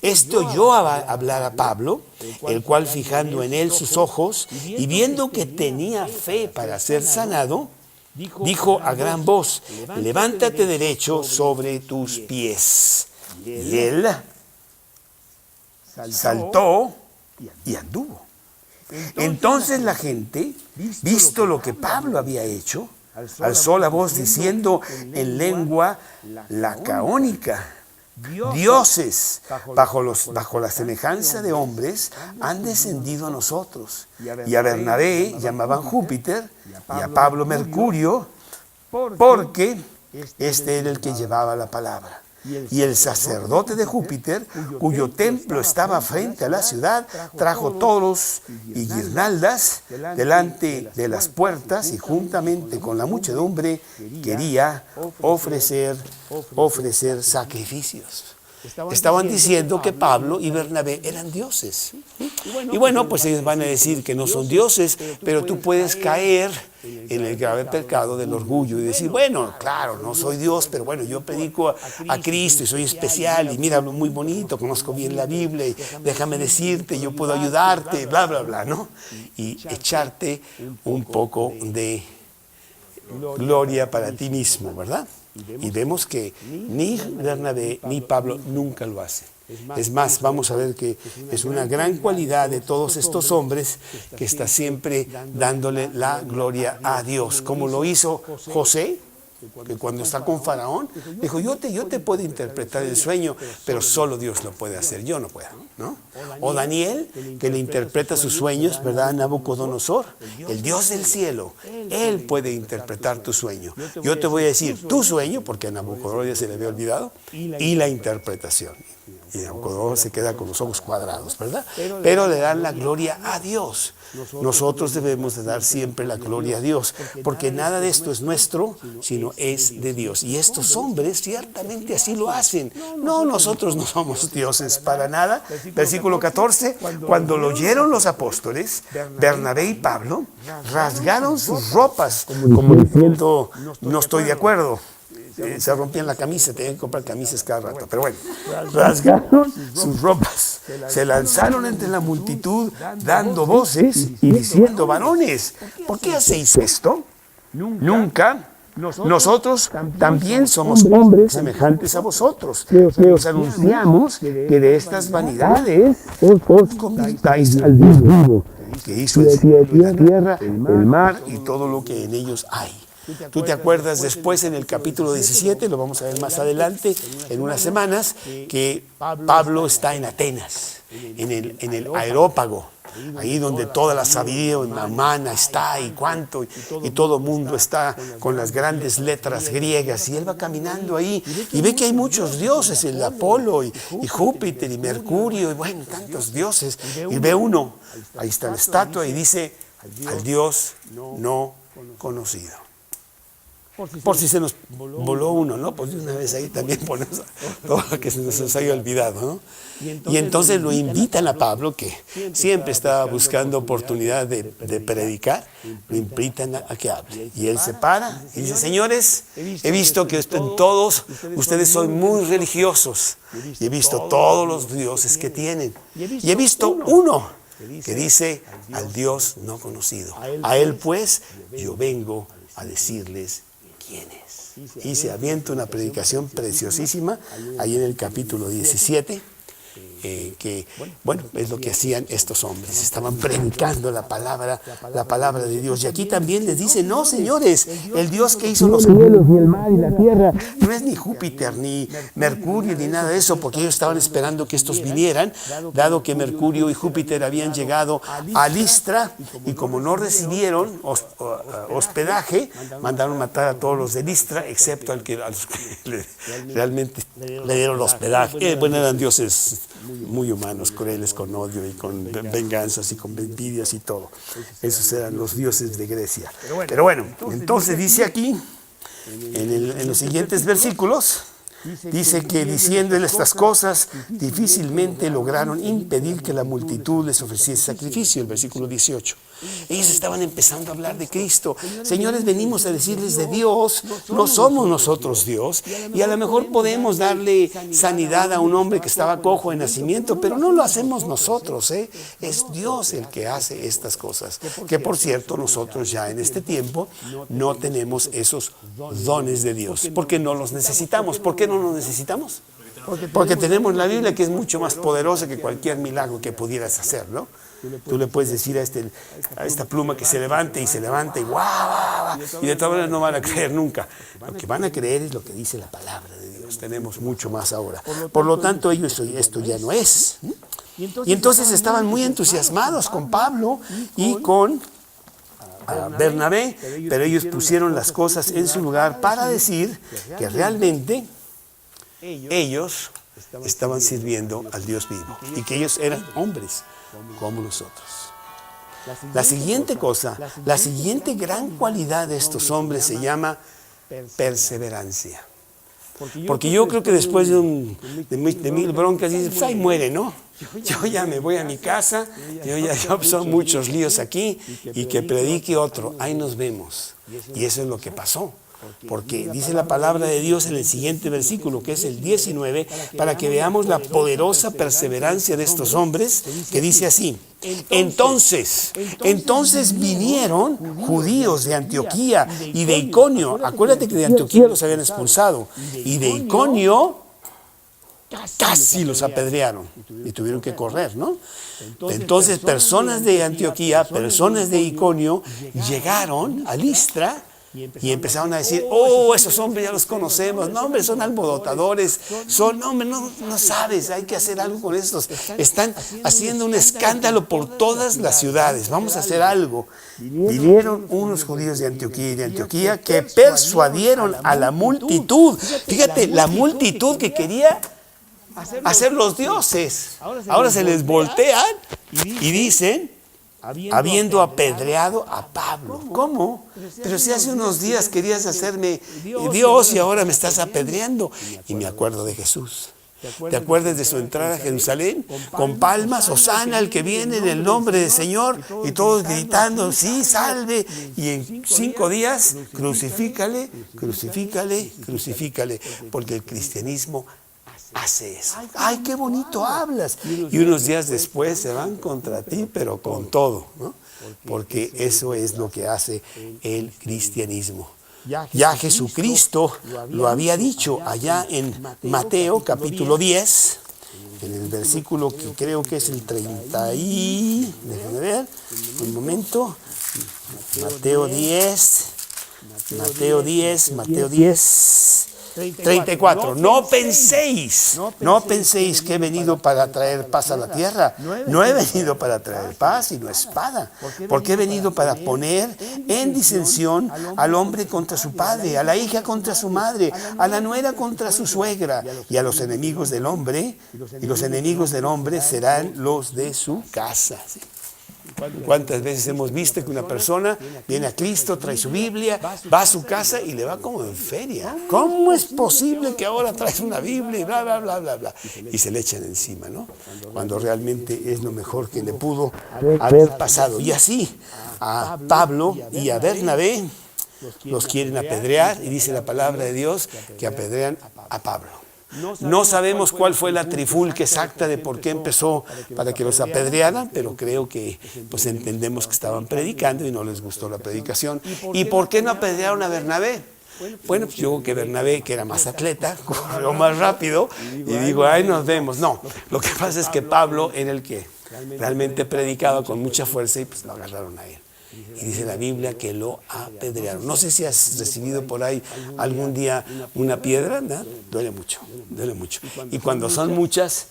A: Este oyó hablar a Pablo, el cual fijando en él sus ojos y viendo que tenía fe para ser sanado, dijo a gran voz, levántate derecho sobre tus pies. Y él saltó y anduvo. Entonces la gente, visto lo que Pablo había hecho, alzó la voz diciendo en lengua lacaónica, dioses bajo la semejanza de hombres han descendido a nosotros. Y a Bernabé llamaban Júpiter y a Pablo Mercurio, porque este era el que llevaba la palabra. Y el sacerdote de Júpiter, cuyo templo estaba frente a la ciudad, trajo toros y guirnaldas delante de las puertas y juntamente con la muchedumbre quería ofrecer sacrificios. Estaban diciendo que Pablo y Bernabé eran dioses. Y bueno, pues ellos van a decir que no son dioses, pero tú puedes caer en el grave pecado del orgullo y decir, bueno, claro, no soy Dios, pero bueno, yo predico a Cristo y soy especial y mira, hablo muy bonito, conozco bien la Biblia y déjame decirte, yo puedo ayudarte, bla, bla, bla, ¿no? Y echarte un poco de gloria para ti mismo, ¿verdad? Y vemos que ni Bernabé ni Pablo nunca lo hacen. Es más, vamos a ver que es una gran cualidad de todos estos hombres que está siempre dándole la gloria a Dios, como lo hizo José, que cuando está con Faraón, dijo, yo te puedo interpretar el sueño, pero solo Dios lo puede hacer, yo no puedo, ¿no? O Daniel, que le interpreta sus sueños, ¿verdad? Nabucodonosor, el Dios del cielo, él puede interpretar tu sueño. Yo te voy a decir tu sueño, porque a Nabucodonosor ya se le había olvidado, y la interpretación. Y Nabucodonosor se queda con los ojos cuadrados, ¿verdad? Pero le dan la gloria a Dios. Nosotros debemos de dar siempre la gloria a Dios, porque nada de esto es nuestro, sino es de Dios. Y estos hombres ciertamente así lo hacen. No, nosotros no somos dioses para nada. Versículo 14, cuando lo oyeron los apóstoles, Bernabé y Pablo rasgaron sus ropas, como diciendo, no estoy de acuerdo. Se rompían la camisa, tenían que comprar camisas cada rato, pero bueno, rasgaron sus ropas, se lanzaron entre la multitud dando voces y diciendo, varones, ¿por qué hacéis esto? Nunca. Nosotros también somos hombres semejantes a vosotros, que os anunciamos que de estas vanidades os convirtáis al Dios vivo, que hizo el cielo y la tierra, el mar y todo lo que en ellos hay. Tú te acuerdas después en el capítulo 17, lo vamos a ver más adelante, en unas semanas, que Pablo está en Atenas, en el Areópago, ahí donde toda la sabiduría humana está y cuánto, y todo el mundo está con las grandes letras griegas, y él va caminando ahí y ve que hay muchos dioses, el Apolo y Júpiter y Mercurio, y bueno, tantos dioses, y ve uno, ahí está la estatua y dice, al Dios no conocido. Por si se nos voló uno, ¿no? Pues de una vez ahí también ponemos todo lo que se nos haya olvidado, ¿no? Y entonces lo invitan a Pablo, que siempre estaba buscando oportunidad de predicar, lo invitan a que hable. Y él se para y dice, señores, he visto que todos ustedes son muy religiosos. Y he visto todos los dioses que tienen. Y he visto uno que dice al Dios no conocido. A él pues yo vengo a decirles quién es. Y se avienta una predicación preciosísima ahí en el capítulo 17. Que, bueno, es lo que hacían estos hombres, estaban predicando la palabra de Dios. Y aquí también les dice, no, señores, el Dios que hizo los cielos, ni el mar y la tierra, no es ni Júpiter, ni Mercurio, ni nada de eso, porque ellos estaban esperando que estos vinieran, dado que Mercurio y Júpiter habían llegado a Listra, y como no recibieron hospedaje, mandaron matar a todos los de Listra, excepto a los que realmente le dieron hospedaje. Bueno, eran dioses muy humanos, crueles, con odio y con venganzas y con envidias y todo. Esos eran los dioses de Grecia. Pero bueno, entonces dice aquí, en los siguientes versículos, dice que diciéndole estas cosas, difícilmente lograron impedir que la multitud les ofreciese sacrificio, el versículo 18. Ellos estaban empezando a hablar de Cristo. Señores, venimos a decirles de Dios, no somos nosotros Dios, y a lo mejor podemos darle sanidad a un hombre que estaba cojo de nacimiento, pero no lo hacemos nosotros, es Dios el que hace estas cosas. Que por cierto, nosotros ya en este tiempo no tenemos esos dones de Dios, porque no los necesitamos. ¿Por qué no los necesitamos? Porque tenemos la Biblia, que es mucho más poderosa que cualquier milagro que pudieras hacer, ¿no? Tú le puedes decir a esta pluma que se levante y ¡guau! Y de todas maneras no van a creer nunca. Lo que van a creer es lo que dice la palabra de Dios. Tenemos mucho más ahora. Por lo tanto, esto ya no es. Y entonces estaban muy entusiasmados con Pablo y con Bernabé, pero ellos pusieron las cosas en su lugar para decir que realmente ellos estaban sirviendo al Dios vivo y que ellos eran hombres como nosotros. La siguiente cosa, la siguiente gran cualidad de estos hombres se llama perseverancia. Porque yo creo que después de mil broncas, dices, pues ahí muere, ¿no? Yo ya me voy a mi casa, son muchos líos aquí, y que predique otro, ahí nos vemos. Y eso es lo que pasó. Porque dice la palabra de Dios en el siguiente versículo, que es el 19, para que veamos la poderosa perseverancia de estos hombres, que dice así: Entonces vinieron judíos de Antioquía y de Iconio. Acuérdate que de Antioquía los habían expulsado, y de Iconio casi los apedrearon y tuvieron que correr, ¿no? Entonces personas de Antioquía, personas de Iconio llegaron a Listra y empezaron a decir, esos hombres ya los conocemos, no, hombre, son alborotadores, no sabes, hay que hacer algo con estos, están haciendo un escándalo por todas las ciudades, vamos a hacer algo. Vinieron unos judíos de Antioquía que persuadieron a la multitud, fíjate, la multitud que quería hacer los dioses, ahora se les voltean y dicen, habiendo apedreado a Pablo. ¿Cómo? Pero si hace unos días querías hacerme Dios y ahora me estás apedreando. Y me acuerdo de Jesús. ¿Te acuerdas de su entrada a Jerusalén? Con palmas, Hosana, el que viene en el nombre del Señor, y todos gritando, sí, salve. Y en 5 días, crucifícale, porque el cristianismo hace eso. ¡Ay, qué bonito hablas! Y unos días después se van contra ti, pero con todo, ¿no? Porque eso es lo que hace el cristianismo. Ya Jesucristo lo había dicho allá en Mateo capítulo 10, en el versículo que creo que es el 30 y... déjenme ver, un momento. Mateo 10, 34. No penséis que he venido para traer paz a la tierra. No he venido para traer paz, sino espada. Porque he venido para poner en disensión al hombre contra su padre, a la hija contra su madre, a la nuera contra su suegra, y a los enemigos del hombre, y los enemigos del hombre serán los de su casa. ¿Cuántas veces hemos visto que una persona viene a Cristo, trae su Biblia, va a su casa y le va como en feria? ¿Cómo es posible que ahora traes una Biblia y bla, bla, bla, bla, bla? Y se le echan encima, ¿no? Cuando realmente es lo mejor que le pudo haber pasado. Y así a Pablo y a Bernabé los quieren apedrear, y dice la palabra de Dios que apedrean a Pablo. No sabemos cuál fue la trifulca exacta de por qué empezó para que los apedrearan, pero creo que pues entendemos que estaban predicando y no les gustó la predicación. ¿Y por qué no apedrearon a Bernabé? Bueno, pues yo creo que Bernabé, que era más atleta, corrió más rápido y digo, ahí nos vemos. No, lo que pasa es que Pablo era el que realmente predicaba con mucha fuerza y pues lo agarraron a él. Y dice la Biblia que lo apedrearon. No sé si has recibido por ahí algún día una piedra, ¿no? Duele mucho, duele mucho. Y cuando son muchas,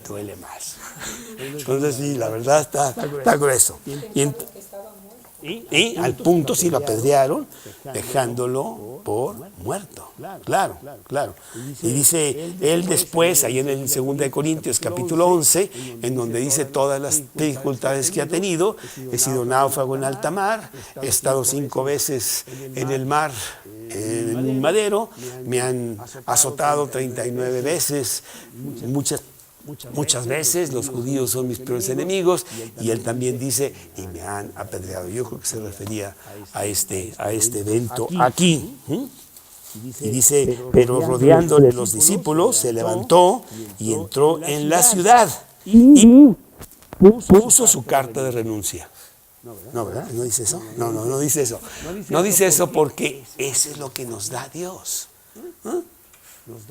A: duele más. Entonces sí, la verdad está grueso. Y al punto sí lo apedrearon, dejándolo por muerto. Claro, claro. Y dice él después, ahí en el 2 Corintios capítulo 11, en donde dice todas las dificultades que ha tenido: he sido náufrago en alta mar, he estado 5 veces en el mar, en un madero, me han azotado 39 veces, muchas veces los judíos son mis peores enemigos, y él también dice, y me han apedreado. Yo creo que se refería a este evento aquí. Y dice, pero rodeándole los discípulos, se levantó y entró en la ciudad y puso su carta de renuncia. No, ¿verdad? ¿No dice eso? No dice eso. No dice eso porque eso es lo que nos da Dios.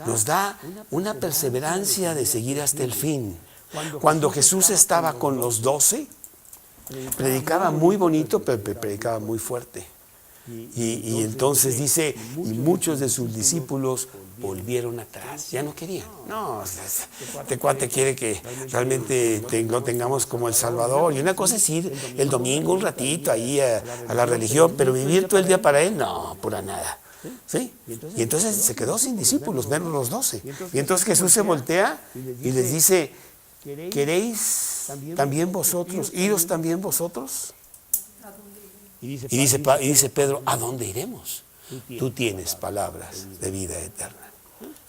A: Nos da una perseverancia de seguir hasta el fin. Cuando Jesús estaba con los 12, predicaba muy bonito, pero predicaba muy fuerte. Y entonces dice, y muchos de sus discípulos volvieron atrás, ya no querían. No, este cuate quiere que realmente lo tengamos como el Salvador. Y una cosa es ir el domingo un ratito ahí a la religión, pero vivir todo el día para él, no, pura nada. ¿Sí? Y entonces se quedó sin discípulos, menos los 12. Y entonces Jesús se voltea y les dice, ¿queréis también vosotros, iros también vosotros? Y dice Pedro, ¿a dónde iremos? Tú tienes palabras de vida eterna.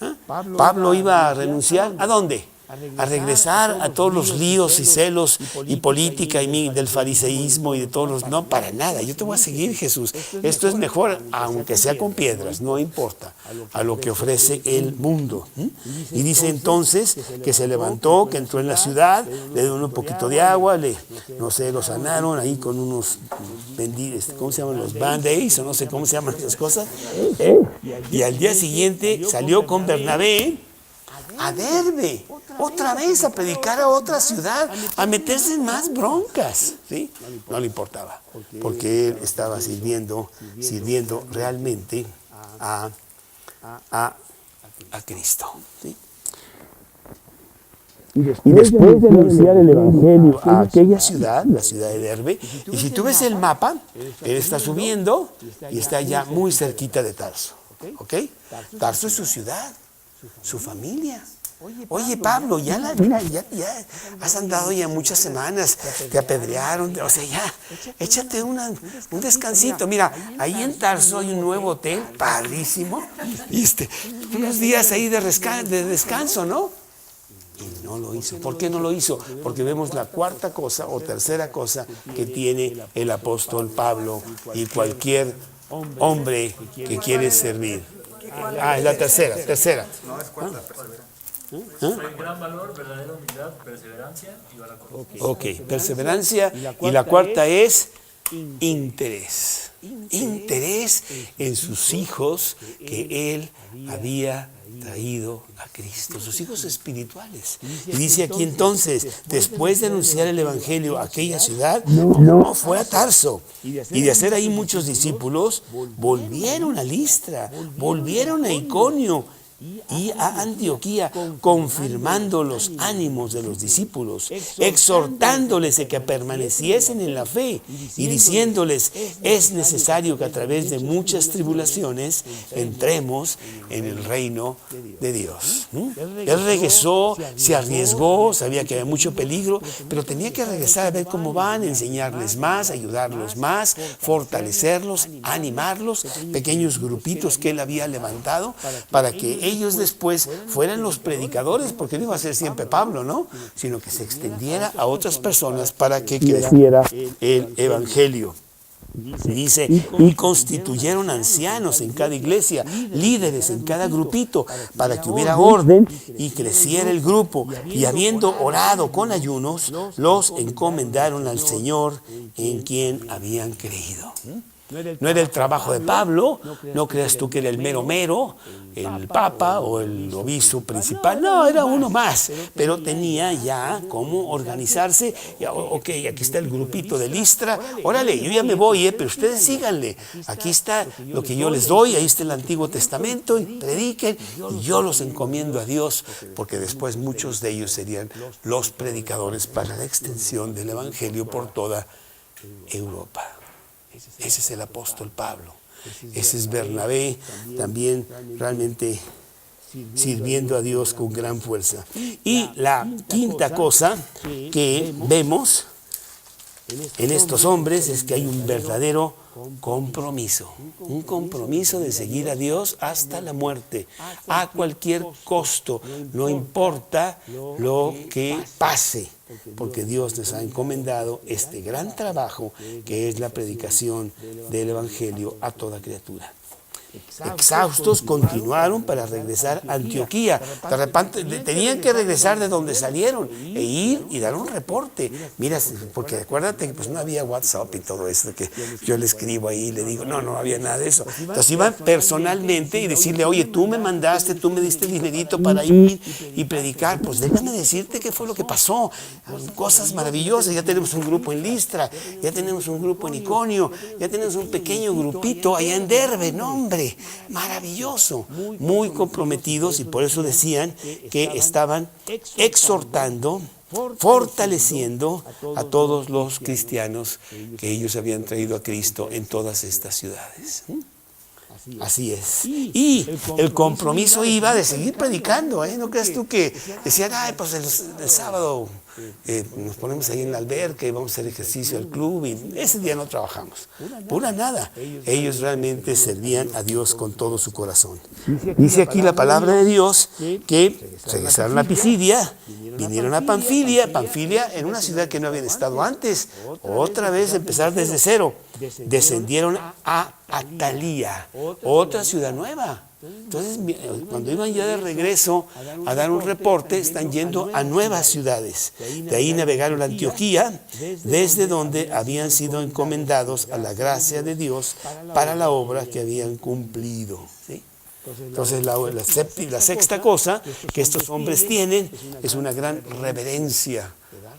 A: ¿Ah? Pablo iba a renunciar, ¿a dónde? A regresar a todos los líos y celos y política y del fariseísmo y de todos los... No, para nada, yo te voy a seguir, Jesús. Esto es mejor, aunque sea con piedras, no importa, a lo que ofrece el mundo. Y dice entonces que se levantó, que entró en la ciudad, le dio un poquito de agua, no sé, lo sanaron ahí con unos, ¿cómo se llaman? Los band-aids, o no sé cómo se llaman esas cosas. Y al día siguiente salió con Bernabé a Derbe, otra vez a predicar a otra ciudad, a meterse en más broncas, ¿sí? No le importaba, porque él estaba sirviendo realmente a Cristo, ¿sí? Y después de anunciar el Evangelio a aquella ciudad, la ciudad de Derbe, y si tú ves el mapa, él está subiendo y está ya muy cerquita de Tarso, ¿ok? Tarso es su ciudad, su familia. Oye, Pablo, ya has andado ya muchas semanas, te apedrearon, o sea, ya, échate un descansito. Mira, ahí en Tarso hay un nuevo hotel, padrísimo, y unos días ahí de descanso, ¿no? Y no lo hizo. ¿Por qué no lo hizo? Porque vemos la cuarta cosa o tercera cosa que tiene el apóstol Pablo y cualquier hombre que quiere servir. Es la tercera.
C: No, es cuarta,
B: Gran valor, verdadera humildad, perseverancia y valor.
A: Ok, perseverancia. Y la cuarta es interés. Interés en sus hijos que él había traído a Cristo, sus hijos espirituales. Y dice aquí entonces, después de anunciar el Evangelio a aquella ciudad, no fue a Tarso. Y de hacer ahí muchos discípulos, volvieron a Listra, volvieron a Iconio, y a Antioquía, confirmando los ánimos de los discípulos, exhortándoles a que permaneciesen en la fe y diciéndoles, es necesario que a través de muchas tribulaciones entremos en el reino de Dios. Él regresó, se arriesgó, sabía que había mucho peligro, pero tenía que regresar a ver cómo van, enseñarles más, ayudarlos más, fortalecerlos, animarlos, pequeños grupitos que él había levantado para que ellos después fueran los predicadores, porque no iba a ser siempre Pablo, ¿no? Sino que se extendiera a otras personas para que creciera el evangelio. Dice, y constituyeron ancianos en cada iglesia, líderes en cada grupito, para que hubiera orden y creciera el grupo. Y habiendo orado con ayunos, los encomendaron al Señor en quien habían creído. No era el trabajo de Pablo, no creas tú que era el mero, el papa o el obispo principal, no, era uno más, pero tenía ya cómo organizarse. Ok, aquí está el grupito de Listra, órale, yo ya me voy, pero ustedes síganle, aquí está lo que yo les doy, ahí está el Antiguo Testamento, y prediquen, y yo los encomiendo a Dios, porque después muchos de ellos serían los predicadores para la extensión del Evangelio por toda Europa. Ese es el apóstol Pablo, ese es Bernabé, también realmente sirviendo a Dios con gran fuerza. Y la quinta cosa que vemos en estos hombres es que hay un verdadero compromiso, un compromiso de seguir a Dios hasta la muerte, a cualquier costo, no importa lo que pase, porque Dios nos ha encomendado este gran trabajo que es la predicación del Evangelio a toda criatura. Exhaustos continuaron para regresar a Antioquía. De repente tenían que regresar de donde salieron e ir y dar un reporte. Mira, porque acuérdate que pues no había WhatsApp y todo eso, que yo le escribo ahí y le digo, no había nada de eso. Entonces iban personalmente y decirle, oye, tú me mandaste, tú me diste dinerito para ir y predicar. Pues déjame decirte qué fue lo que pasó. Cosas maravillosas. Ya tenemos un grupo en Listra, ya tenemos un grupo en Iconio, ya tenemos un pequeño grupito allá en Derbe, no hombre. Maravilloso, muy comprometidos, y por eso decían que estaban exhortando, fortaleciendo a todos los cristianos que ellos habían traído a Cristo en todas estas ciudades. Así es. Y el compromiso iba de seguir predicando, ¿eh? No creas tú que decían, ay, pues el sábado nos ponemos ahí en la alberca y vamos a hacer ejercicio al club, y ese día no trabajamos. Pura nada. Ellos realmente servían a Dios con todo su corazón. Dice aquí la palabra de Dios que regresaron a Pisidia, vinieron a Panfilia en una ciudad que no habían estado antes, otra vez empezar desde cero. Descendieron a Atalía, otra ciudad nueva. Entonces, cuando iban ya de regreso a dar un reporte, están yendo a nuevas ciudades. De ahí navegaron a Antioquía, desde donde habían sido encomendados a la gracia de Dios para la obra que habían cumplido. ¿Sí? Entonces, la sexta cosa que estos hombres tienen es una gran reverencia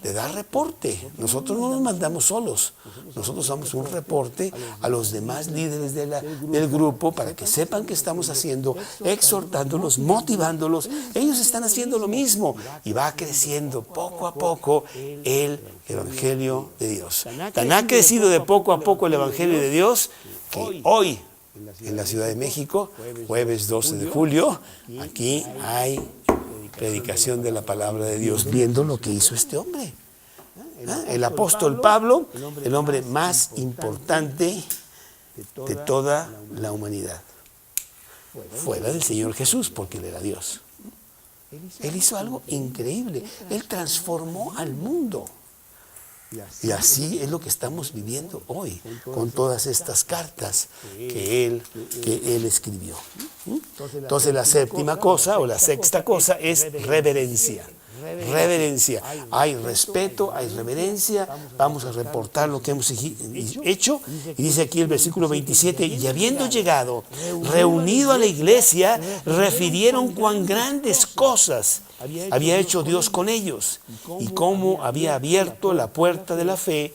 A: de dar reporte. Nosotros no nos mandamos solos, nosotros damos un reporte a los demás líderes del grupo para que sepan qué estamos haciendo, exhortándolos, motivándolos. Ellos están haciendo lo mismo y va creciendo poco a poco el Evangelio de Dios. Tan ha crecido de poco a poco el Evangelio de Dios que hoy en la Ciudad de México, jueves 12 de julio, aquí hay predicación de la palabra de Dios, viendo lo que hizo este hombre. El apóstol Pablo, el hombre más importante de toda la humanidad, fuera del Señor Jesús, porque Él era Dios. Él hizo algo increíble, Él transformó al mundo. Y así es lo que estamos viviendo hoy, con todas estas cartas que él escribió. Entonces la séptima cosa, o la sexta cosa, es reverencia. Reverencia. Hay respeto, hay reverencia. Vamos a reportar lo que hemos hecho. Y dice aquí el versículo 27, y habiendo llegado, reunido a la iglesia, refirieron cuán grandes cosas había hecho Dios con ellos y cómo había abierto la puerta de la fe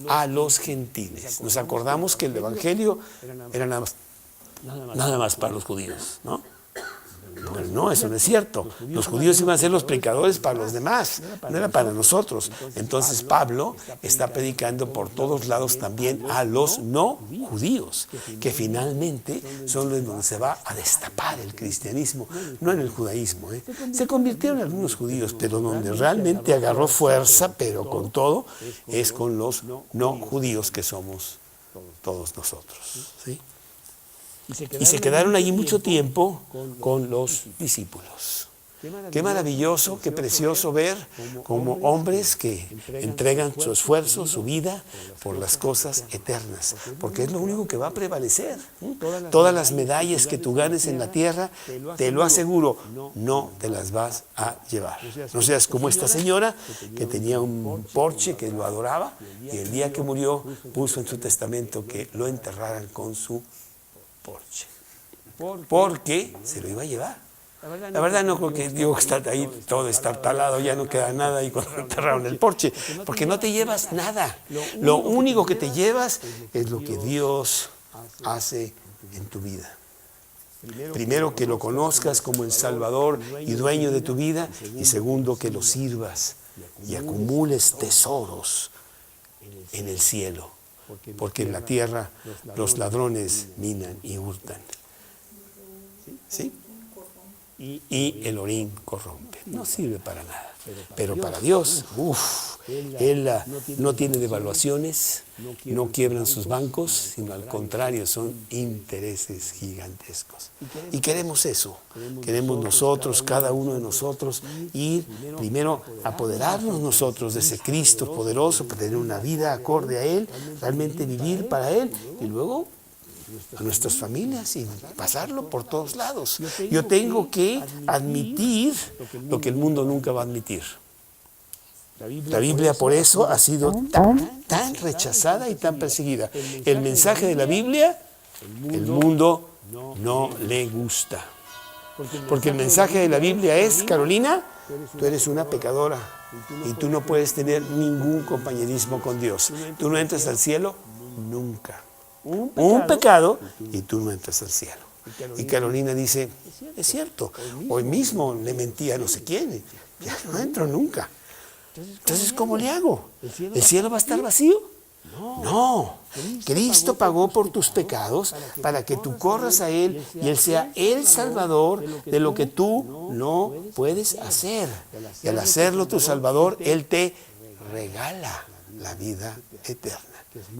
A: a los gentiles. Nos acordamos que el evangelio era nada más para los judíos, ¿no? No, eso no es cierto. Los judíos iban a ser los predicadores para los demás, no era para nosotros. Entonces Pablo está predicando por todos lados también a los no judíos, que finalmente son los donde se va a destapar el cristianismo, no en el judaísmo. Se convirtieron en algunos judíos, pero donde realmente agarró fuerza, pero con todo, es con los no judíos que somos todos nosotros. ¿Sí? Y se quedaron allí mucho tiempo con los discípulos. Qué maravilloso, qué precioso ver como hombres que entregan su esfuerzo, su vida por las cosas eternas, porque es lo único que va a prevalecer. Todas las medallas que tú ganes en la tierra, te lo aseguro, no te las vas a llevar. No seas como esta señora que tenía un Porsche que lo adoraba y el día que murió puso en su testamento que lo enterraran con su Porsche, porque se lo iba a llevar. La verdad no creo que digo que está ahí todo estartalado, ya no queda nada y cuando enterraron el Porsche, porque no te llevas nada. Lo único que te llevas es lo que Dios hace en tu vida. Primero, que lo conozcas como el Salvador y dueño de tu vida, y segundo, que lo sirvas y acumules tesoros en el cielo, porque en la tierra los ladrones minan y hurtan. ¿Sí? Y el orín corrompe. No sirve para nada. Pero para Dios, Él no tiene devaluaciones, no quiebran sus bancos, sino al contrario, son intereses gigantescos. Y queremos eso. Queremos nosotros, cada uno de nosotros, ir primero a apoderarnos nosotros de ese Cristo poderoso, para tener una vida acorde a Él, realmente vivir para Él, y luego a nuestras familias y pasarlo por todos lados. Yo tengo que admitir lo que el mundo nunca va a admitir. La Biblia por eso ha sido tan rechazada y tan perseguida. El mensaje de la Biblia, el mundo no le gusta. Porque el mensaje de la Biblia es, Carolina, tú eres una pecadora y tú no puedes tener ningún compañerismo con Dios. Tú no entras al cielo nunca. Un pecado y tú no entras al cielo. Y Carolina dice, es cierto, hoy mismo le mentí a no sé quién, ya no entro nunca. Entonces, ¿cómo le hago? ¿El cielo va a estar vacío? No, Cristo pagó por tus pecados para que tú corras a Él y Él sea el Salvador de lo que tú no puedes hacer. Y al hacerlo tu Salvador, Él te regala la vida eterna,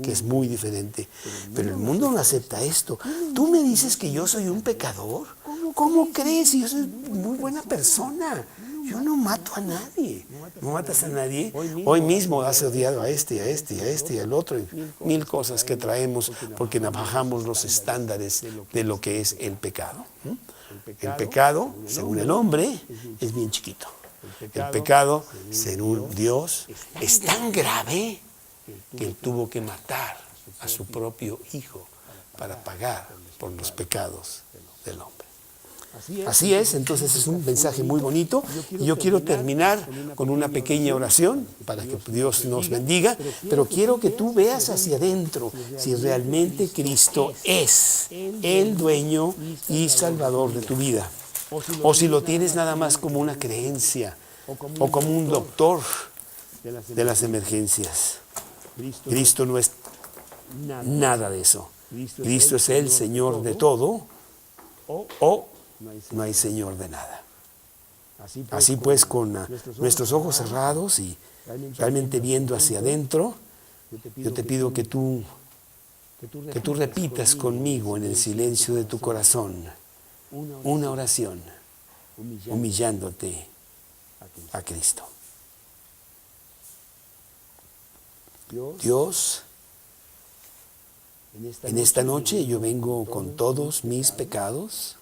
A: que es muy diferente. Pero el mundo no acepta esto. ¿Tú me dices que yo soy un pecador? ¿Cómo crees? Yo soy muy buena persona. Yo no mato a nadie. ¿No matas a nadie? Hoy mismo has odiado a este, a este, a este y al otro. Y mil cosas que traemos porque bajamos los estándares de lo que es el pecado. El pecado, según el hombre, es bien chiquito. El pecado, según Dios, es tan grave que Él tuvo que matar a su propio Hijo para pagar por los pecados del hombre. Así es, entonces es un mensaje muy bonito y yo quiero terminar con una pequeña oración para que Dios nos bendiga, pero quiero que tú veas hacia adentro si realmente Cristo es el dueño y salvador de tu vida, o si lo tienes nada más como una creencia o como un doctor de las emergencias. Cristo no es nada de eso. Cristo es el Señor de todo o no hay Señor de nada. Así pues, con nuestros ojos cerrados y realmente viendo hacia adentro, yo te pido que tú repitas conmigo en el silencio de tu corazón una oración humillándote a Cristo. Dios, en esta noche yo vengo con todos mis pecados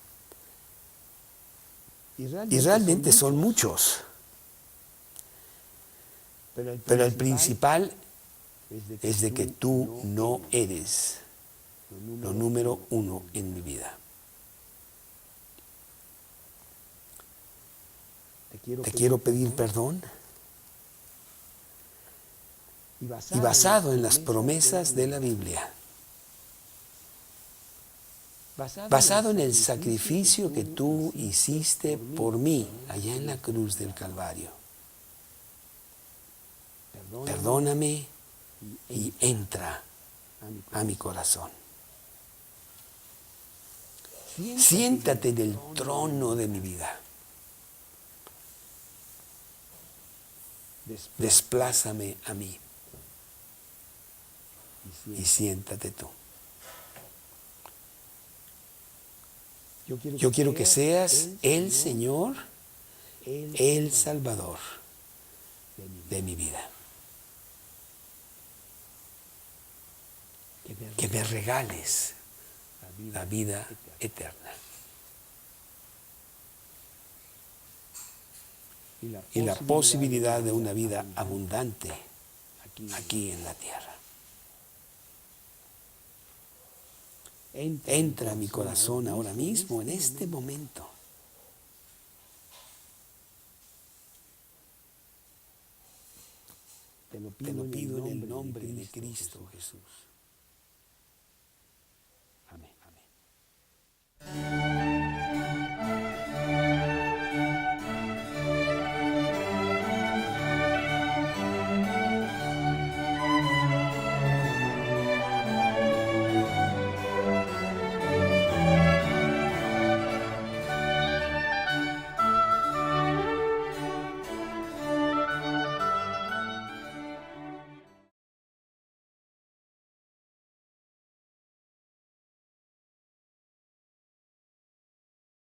A: y realmente son muchos, pero el principal es de que tú no eres lo número uno en mi vida. Te quiero pedir perdón y basado en las promesas de la Biblia, basado en el sacrificio que tú hiciste por mí allá en la cruz del Calvario. Perdóname y entra a mi corazón. Siéntate en el trono de mi vida. Desplázame a mí y siéntate tú. Yo quiero que seas el Señor, el Salvador de mi vida. Que me regales la vida eterna. Y la posibilidad de una vida abundante aquí en la tierra. Entra a mi corazón ahora mismo, en este momento. Te lo pido en el nombre de Cristo Jesús.